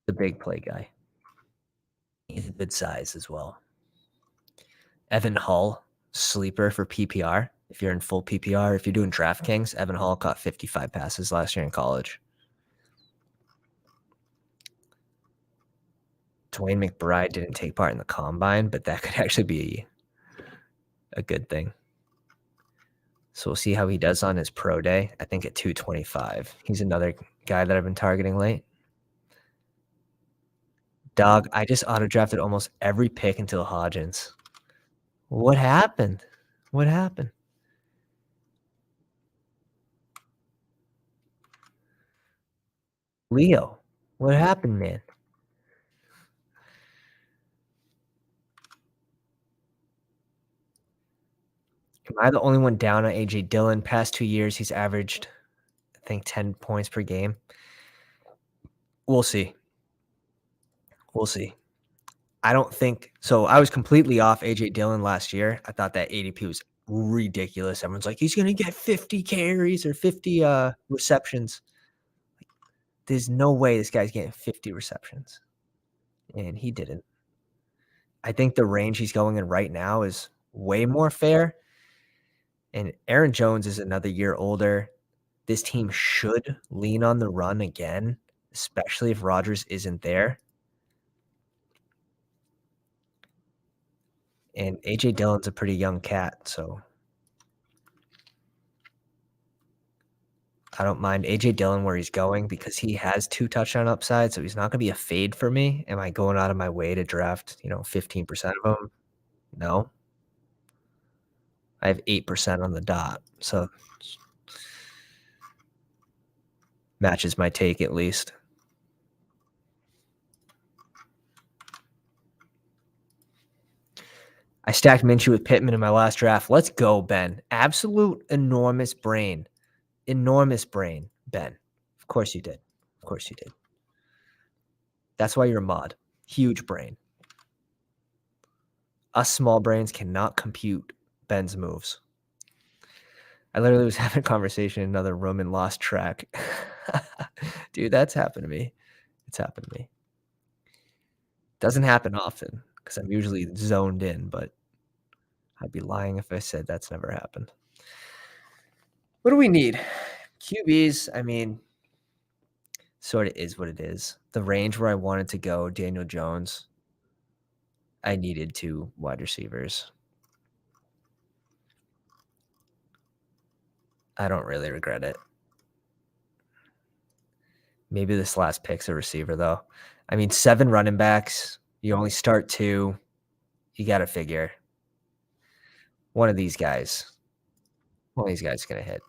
The big play guy. He's a good size as well. Evan Hull, sleeper for PPR. If you're in full PPR, if you're doing DraftKings, Evan Hull caught 55 passes last year in college. Dwayne McBride didn't take part in the combine, but that could actually be a good thing. So we'll see how he does on his pro day. I think at 225. He's another guy that I've been targeting late. Dog, I just auto-drafted almost every pick until Hodgins. What happened? What happened? Leo, what happened, man? Am I the only one down on AJ Dillon? Past 2 years, he's averaged, I think, 10 points per game. We'll see. We'll see. I don't think so. I was completely off AJ Dillon last year. I thought that ADP was ridiculous. Everyone's like, he's gonna get 50 carries or 50 receptions. There's no way this guy's getting 50 receptions. And he didn't. I think the range he's going in right now is way more fair. And Aaron Jones is another year older. This team should lean on the run again, especially if Rodgers isn't there. And AJ Dillon's a pretty young cat, so I don't mind AJ Dillon where he's going because he has 2 touchdown upside, so he's not gonna be a fade for me. Am I going out of my way to draft, 15% of him? No. I have 8% on the dot, so matches my take at least. I stacked Minshew with Pittman in my last draft. Let's go, Ben. Absolute enormous brain. Enormous brain, Ben. Of course you did. Of course you did. That's why you're a mod. Huge brain. Us small brains cannot compute Ben's moves. I literally was having a conversation in another room and lost track. Dude, that's happened to me. It's happened to me. Doesn't happen often because I'm usually zoned in, but I'd be lying if I said that's never happened. What do we need? QBs, I mean, sort of is what it is. The range where I wanted to go, Daniel Jones, I needed 2 wide receivers. I don't really regret it. Maybe this last pick's a receiver, though. I mean, 7 running backs. You only start 2. You got to figure one of these guys is going to hit.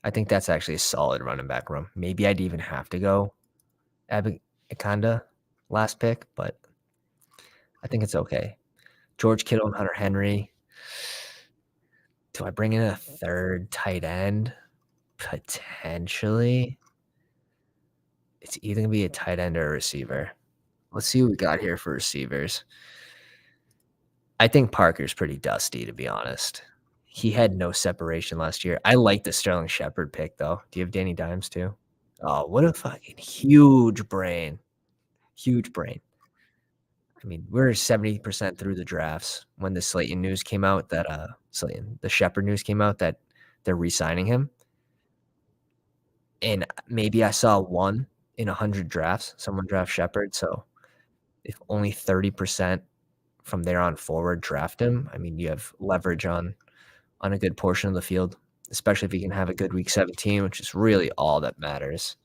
I think that's actually a solid running back room. Maybe I'd even have to go Akanda last pick, but I think it's okay. George Kittle and Hunter Henry. Do I bring in a 3rd tight end? Potentially. It's either going to be a tight end or a receiver. Let's see what we got here for receivers. I think Parker's pretty dusty, to be honest. He had no separation last year. I like the Sterling Shepard pick, though. Do you have Danny Dimes, too? Oh, what a fucking huge brain. Huge brain. I mean, we're 70% through the drafts when the Slayton news came out that the Shepard news came out that they're re-signing him. And maybe I saw 1 in 100 drafts, someone draft Shepard. So if only 30% from there on forward draft him, I mean, you have leverage on a good portion of the field, especially if you can have a good week 17, which is really all that matters.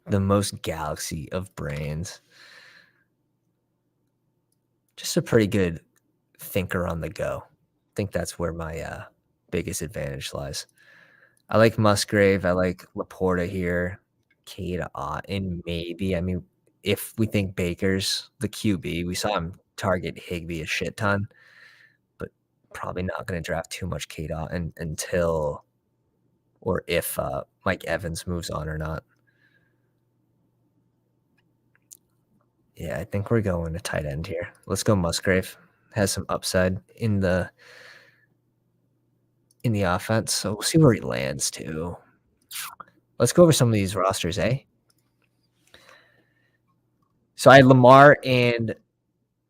The most galaxy of brains. Just a pretty good thinker on the go. I think that's where my biggest advantage lies. I like Musgrave. I like Laporta here. Cade Otton, maybe. I mean, if we think Baker's the QB, we saw him target Higbee a shit ton, but probably not going to draft too much Cade Otton until or if Mike Evans moves on or not. Yeah, I think we're going to tight end here. Let's go Musgrave. Has some upside in the offense, so we'll see where he lands too. Let's go over some of these rosters, eh? So I had Lamar and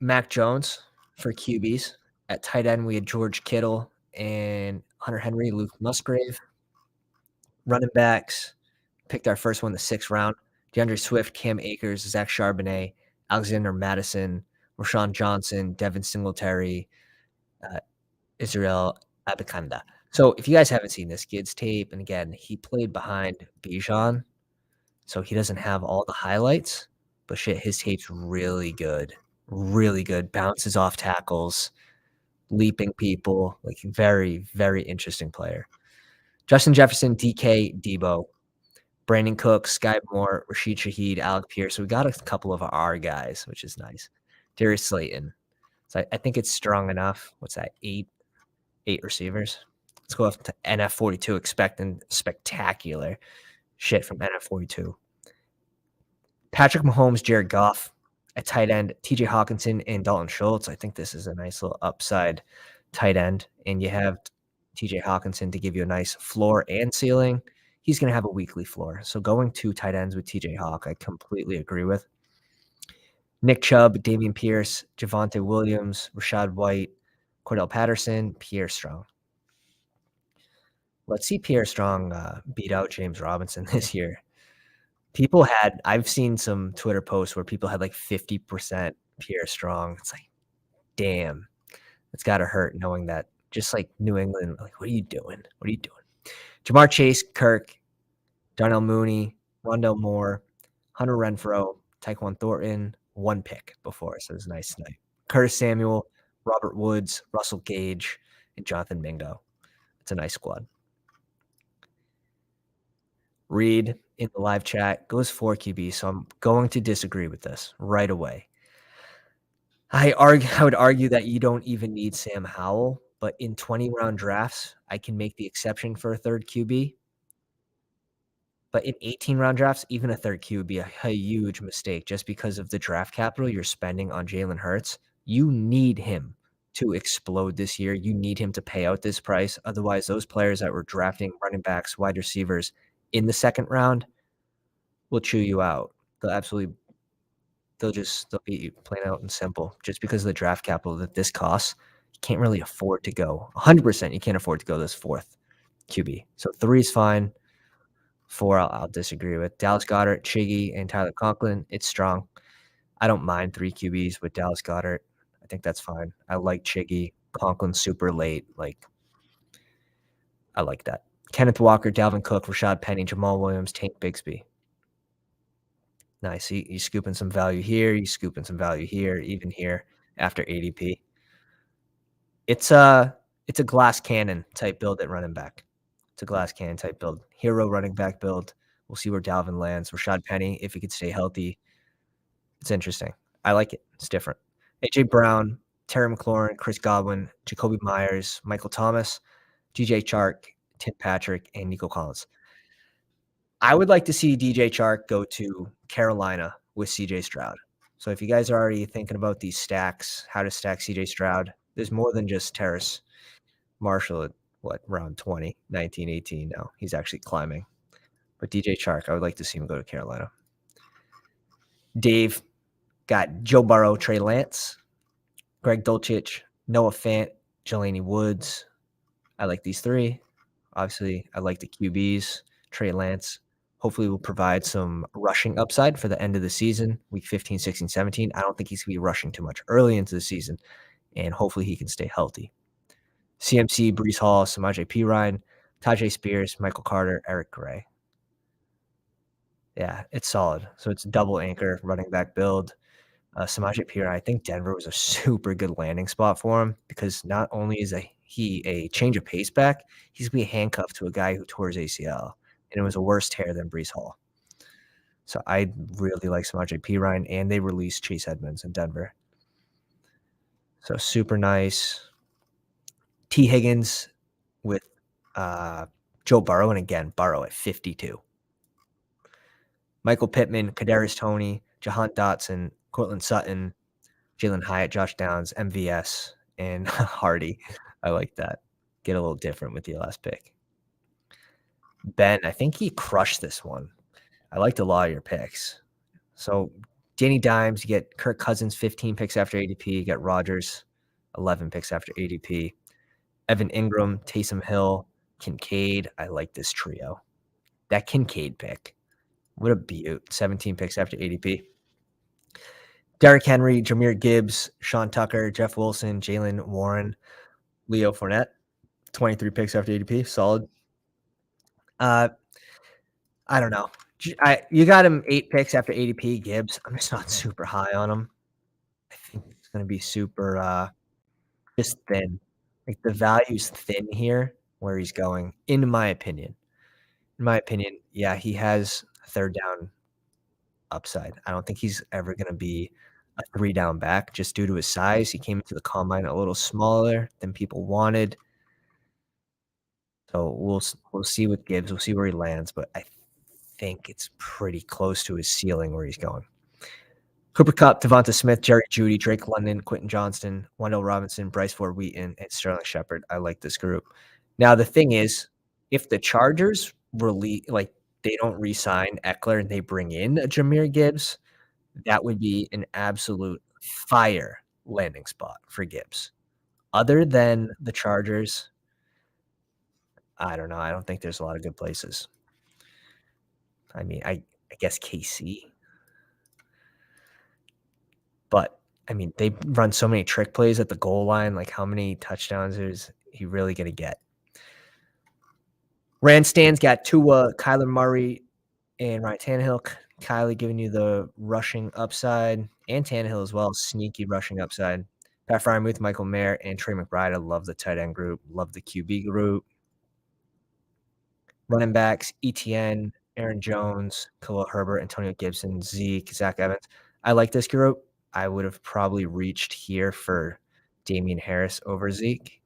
Mac Jones for QBs. At tight end, we had George Kittle and Hunter Henry, Luke Musgrave. Running backs, picked our first one in the 6th round. DeAndre Swift, Cam Akers, Zach Charbonnet, Alexander Madison, Rashawn Johnson, Devin Singletary, Israel Abikanda. So if you guys haven't seen this kid's tape, and again, he played behind Bijan, so he doesn't have all the highlights, but shit, his tape's really good. Really good. Bounces off tackles, leaping people, like very, very interesting player. Justin Jefferson, DK, Debo, Brandon Cook, Sky Moore, Rashid Shaheed, Alec Pierce. So we got a couple of our guys, which is nice. Darius Slayton. So I think it's strong enough. What's that? Eight receivers. Let's go up to NF42, expecting spectacular shit from NF42. Patrick Mahomes, Jared Goff. At tight end, TJ Hawkinson and Dalton Schultz. I think this is a nice little upside tight end. And you have TJ Hawkinson to give you a nice floor and ceiling. He's going to have a weekly floor. So going 2 tight ends with TJ Hawk, I completely agree with. Nick Chubb, Dameon Pierce, Javonte Williams, Rashad White, Cordell Patterson, Pierre Strong. Let's see Pierre Strong beat out James Robinson this year. I've seen some Twitter posts where people had like 50% Pierre Strong. It's like, damn, it's got to hurt knowing that. Just like New England, like, what are you doing? What are you doing? Jamar Chase, Kirk, Darnell Mooney, Rondell Moore, Hunter Renfrow, Tyquan Thornton, 1 pick before, so it was a nice night. Curtis Samuel, Robert Woods, Russell Gage, and Jonathan Mingo. It's a nice squad. Reed in the live chat goes 4 QB, so I'm going to disagree with this right away. I would argue that you don't even need Sam Howell, but in 20-round drafts, I can make the exception for a 3rd QB. But in 18-round drafts, even a 3rd QB would be a huge mistake just because of the draft capital you're spending on Jalen Hurts. You need him to explode this year. You need him to pay out this price. Otherwise, those players that were drafting running backs, wide receivers in the 2nd round will chew you out. They'll beat you, plain out and simple. Just because of the draft capital that this costs, you can't really afford to go 100%. You can't afford to go this 4th QB. So 3 is fine. 4, I'll disagree with. Dallas Goedert, Chiggy, and Tyler Conklin. It's strong. I don't mind 3 QBs with Dallas Goedert. I think that's fine. I like Chiggy. Conklin super late. Like, I like that. Kenneth Walker, Dalvin Cook, Rashad Penny, Jamal Williams, Tank Bigsby. Nice. You scooping some value here. You scooping some value here, even here after ADP. It's a glass cannon type build at running back. It's a glass cannon type build. Hero running back build. We'll see where Dalvin lands. Rashad Penny, if he could stay healthy. It's interesting. I like it. It's different. AJ Brown, Terry McLaurin, Chris Godwin, Jacoby Myers, Michael Thomas, DJ Chark, Tim Patrick, and Nico Collins. I would like to see DJ Chark go to Carolina with CJ Stroud. So if you guys are already thinking about these stacks, how to stack CJ Stroud, there's more than just Terrace Marshall at round 20, 19, 18 now. He's actually climbing. But DJ Chark, I would like to see him go to Carolina. Dave got Joe Burrow, Trey Lance, Greg Dulcich, Noah Fant, Jelani Woods. I like these 3. Obviously, I like the QBs. Trey Lance hopefully will provide some rushing upside for the end of the season, week 15, 16, 17. I don't think he's going to be rushing too much early into the season, and hopefully he can stay healthy. CMC, Brees Hall, Samaje Perine, Tajay Spears, Michael Carter, Eric Gray. Yeah, it's solid. So it's double anchor running back build. Samaje Perine, I think Denver was a super good landing spot for him because not only is he a change of pace back, he's going to be handcuffed to a guy who tore his ACL, and it was a worse tear than Brees Hall. So I really like Samaje Perine, and they released Chase Edmonds in Denver. So super nice. T. Higgins with Joe Burrow, and again, Burrow at 52. Michael Pittman, Kadarius Toney, Jahan Dotson, Cortland Sutton, Jalen Hyatt, Josh Downs, MVS, and Hardy. I like that. Get a little different with your last pick. Ben, I think he crushed this one. I liked a lot of your picks. So Danny Dimes, you get Kirk Cousins, 15 picks after ADP. You get Rodgers, 11 picks after ADP. Evan Ingram, Taysom Hill, Kincaid. I like this trio. That Kincaid pick. What a beaut. 17 picks after ADP. Derrick Henry, Jameer Gibbs, Sean Tucker, Jeff Wilson, Jalen Warren, Leo Fournette. 23 picks after ADP. Solid. I don't know. You got him 8 picks after ADP, Gibbs. I'm just not super high on him. I think it's going to be super just thin. Like the value's thin here where he's going, in my opinion. In my opinion, yeah, he has a third down upside. I don't think he's ever going to be a 3-down back just due to his size. He came into the combine a little smaller than people wanted. So we'll see with Gibbs. We'll see where he lands, but I think it's pretty close to his ceiling where he's going. Cooper Kupp, Devonta Smith, Jerry Jeudy, Drake London, Quentin Johnston, Wendell Robinson, Bryce Ford Wheaton, and Sterling Shepard. I like this group. Now the thing is, if the Chargers they don't re-sign Eckler and they bring in a Jahmyr Gibbs, that would be an absolute fire landing spot for Gibbs. Other than the Chargers, I don't know. I don't think there's a lot of good places. I mean, I guess KC. But, I mean, they run so many trick plays at the goal line. Like, how many touchdowns is he really going to get? Randstand's got Tua, Kyler Murray, and Ryan Tannehill. Kylie giving you the rushing upside, and Tannehill as well, sneaky rushing upside. Pat Fryermuth, Michael Mayer, and Trey McBride. I love the tight end group. Love the QB group. Running backs, ETN, Aaron Jones, Khalil Herbert, Antonio Gibson, Zeke, Zach Evans. I like this group. I would have probably reached here for Damian Harris over Zeke.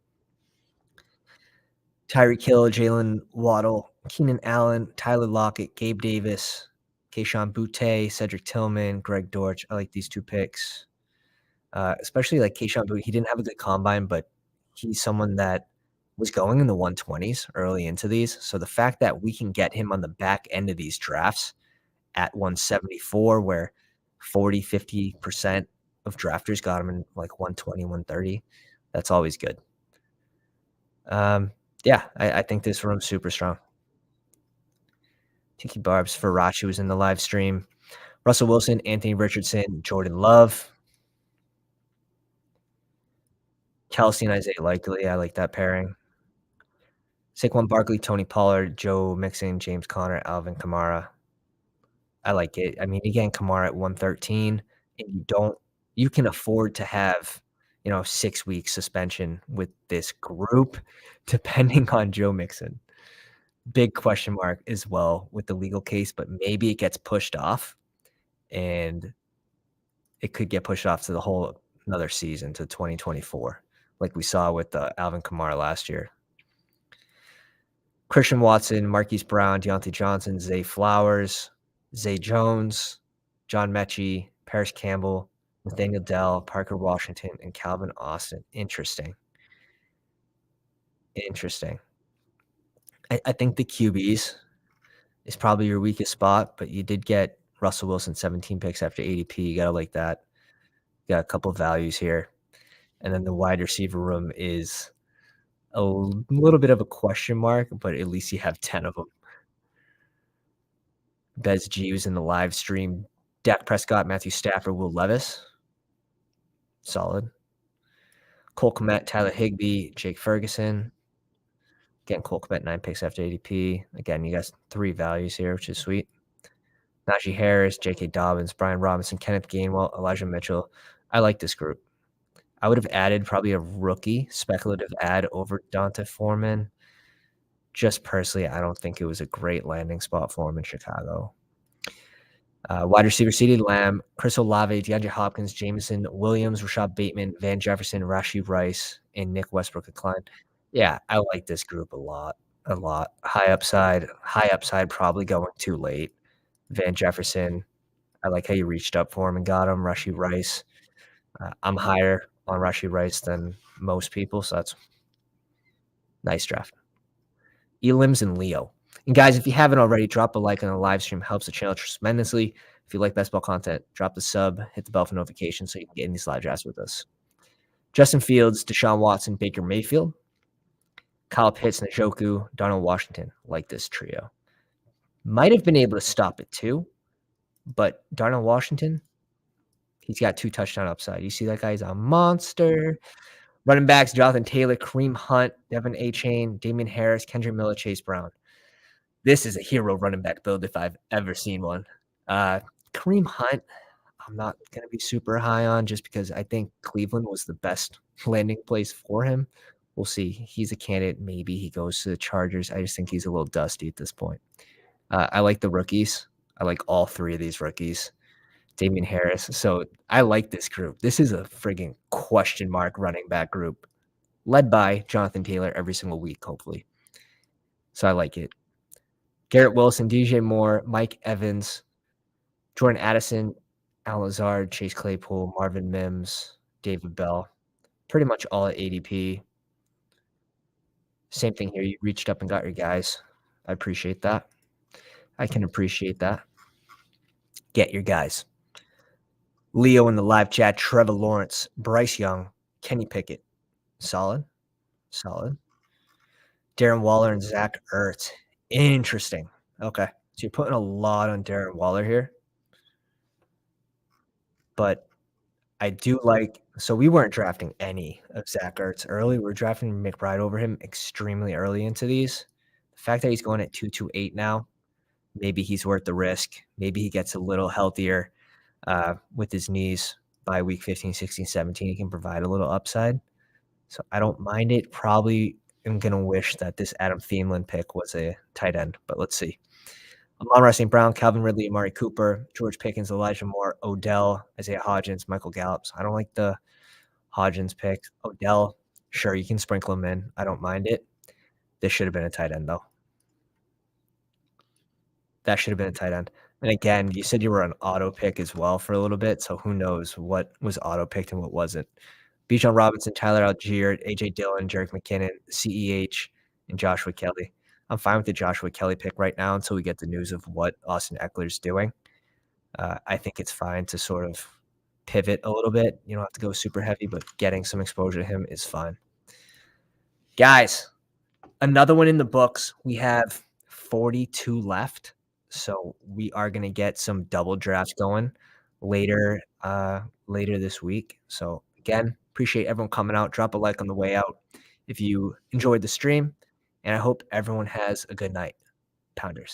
Tyreek Hill, Jalen Waddle, Keenan Allen, Tyler Lockett, Gabe Davis, Kayshon Boutte, Cedric Tillman, Greg Dortch. I like these 2 picks. Especially like Kayshon Boutte. He didn't have a good combine, but he's someone that was going in the 120s early into these. So the fact that we can get him on the back end of these drafts at 174, where 40-50% of drafters got him in like 120, 130, that's always good. Yeah, I think this room's super strong. Tiki Barbs, Farachi was in the live stream. Russell Wilson, Anthony Richardson, Jordan Love. Kelsey and Isaiah Likely. I like that pairing. Saquon Barkley, Tony Pollard, Joe Mixon, James Conner, Alvin Kamara. I like it. I mean, again, Kamara at 113, and you can afford to have, 6-week suspension with this group, depending on Joe Mixon. Big question mark as well with the legal case, but maybe it gets pushed off, and it could get pushed off to the whole another season to 2024, like we saw with Alvin Kamara last year. Christian Watson, Marquise Brown, Deontay Johnson, Zay Flowers, Zay Jones, John Mechie, Paris Campbell, Nathaniel Dell, Parker Washington, and Calvin Austin. Interesting. I think the QBs is probably your weakest spot, but you did get Russell Wilson 17 picks after ADP. You got to like that. You got a couple of values here. And then the wide receiver room is a little bit of a question mark, but at least you have 10 of them. Bez G was in the live stream. Dak Prescott, Matthew Stafford, Will Levis. Solid. Cole Kmet, Tyler Higbee, Jake Ferguson. Again, Cole Kmet, 9 picks after ADP. Again, you got 3 values here, which is sweet. Najee Harris, J.K. Dobbins, Brian Robinson, Kenneth Gainwell, Elijah Mitchell. I like this group. I would have added probably a rookie speculative ad over Donta Foreman. Just personally, I don't think it was a great landing spot for him in Chicago. Wide receiver CeeDee Lamb, Chris Olave, DeAndre Hopkins, Jameson Williams, Rashad Bateman, Van Jefferson, Rashee Rice, and Nick Westbrook-Klein. Yeah, I like this group a lot. High upside, probably going too late. Van Jefferson, I like how you reached up for him and got him. Rashee Rice, I'm higher on Rashee Rice than most people, so that's nice draft. Elims and Leo. And guys, if you haven't already, drop a like on the live stream. Helps the channel tremendously. If you like best ball content, drop the sub, hit the bell for notifications so you can get in these live drafts with us. Justin Fields, Deshaun Watson, Baker Mayfield, Kyle Pitts, Njoku, Donald Washington. Like this trio. Might have been able to stop it too, but Darnell Washington, he's got 2 touchdown upside. You see that guy? He's a monster. Running backs, Jonathan Taylor, Kareem Hunt, Devin Achane, Damian Harris, Kendrick Miller, Chase Brown. This is a hero running back build if I've ever seen one. Kareem Hunt, I'm not going to be super high on just because I think Cleveland was the best landing place for him. We'll see. He's a candidate. Maybe he goes to the Chargers. I just think he's a little dusty at this point. I like the rookies. I like all 3 of these rookies. Damian Harris. So I like this group. This is a friggin' question mark running back group led by Jonathan Taylor every single week, hopefully. So I like it. Garrett Wilson, DJ Moore, Mike Evans, Jordan Addison, Al Lazard, Chase Claypool, Marvin Mims, David Bell. Pretty much all at ADP. Same thing here. You reached up and got your guys. I appreciate that. I can appreciate that. Get your guys. Leo in the live chat, Trevor Lawrence, Bryce Young, Kenny Pickett. Solid. Solid. Darren Waller and Zach Ertz. Interesting. Okay. So you're putting a lot on Darren Waller here. But I do like – so we weren't drafting any of Zach Ertz early. We were drafting McBride over him extremely early into these. The fact that he's going at 228 now, maybe he's worth the risk. Maybe he gets a little healthier with his knees by week 15, 16, 17. He can provide a little upside. So I don't mind it. Probably am going to wish that this Adam Thielen pick was a tight end, but let's see. Amon-Ra St. Brown, Calvin Ridley, Amari Cooper, George Pickens, Elijah Moore, Odell, Isaiah Hodgins, Michael Gallup. So I don't like the Hodgins pick. Odell, sure, you can sprinkle him in. I don't mind it. This should have been a tight end, though. That should have been a tight end. And again, you said you were an auto pick as well for a little bit, so who knows what was auto picked and what wasn't. Bijan Robinson, Tyler Algier, A.J. Dillon, Jerick McKinnon, CEH, and Joshua Kelly. I'm fine with the Joshua Kelly pick right now until we get the news of what Austin Eckler's doing. I think it's fine to sort of pivot a little bit. You don't have to go super heavy, but getting some exposure to him is fine. Guys, another one in the books. We have 42 left, so we are going to get some double drafts going later this week. So again, appreciate everyone coming out. Drop a like on the way out if you enjoyed the stream, and I hope everyone has a good night. Pounders.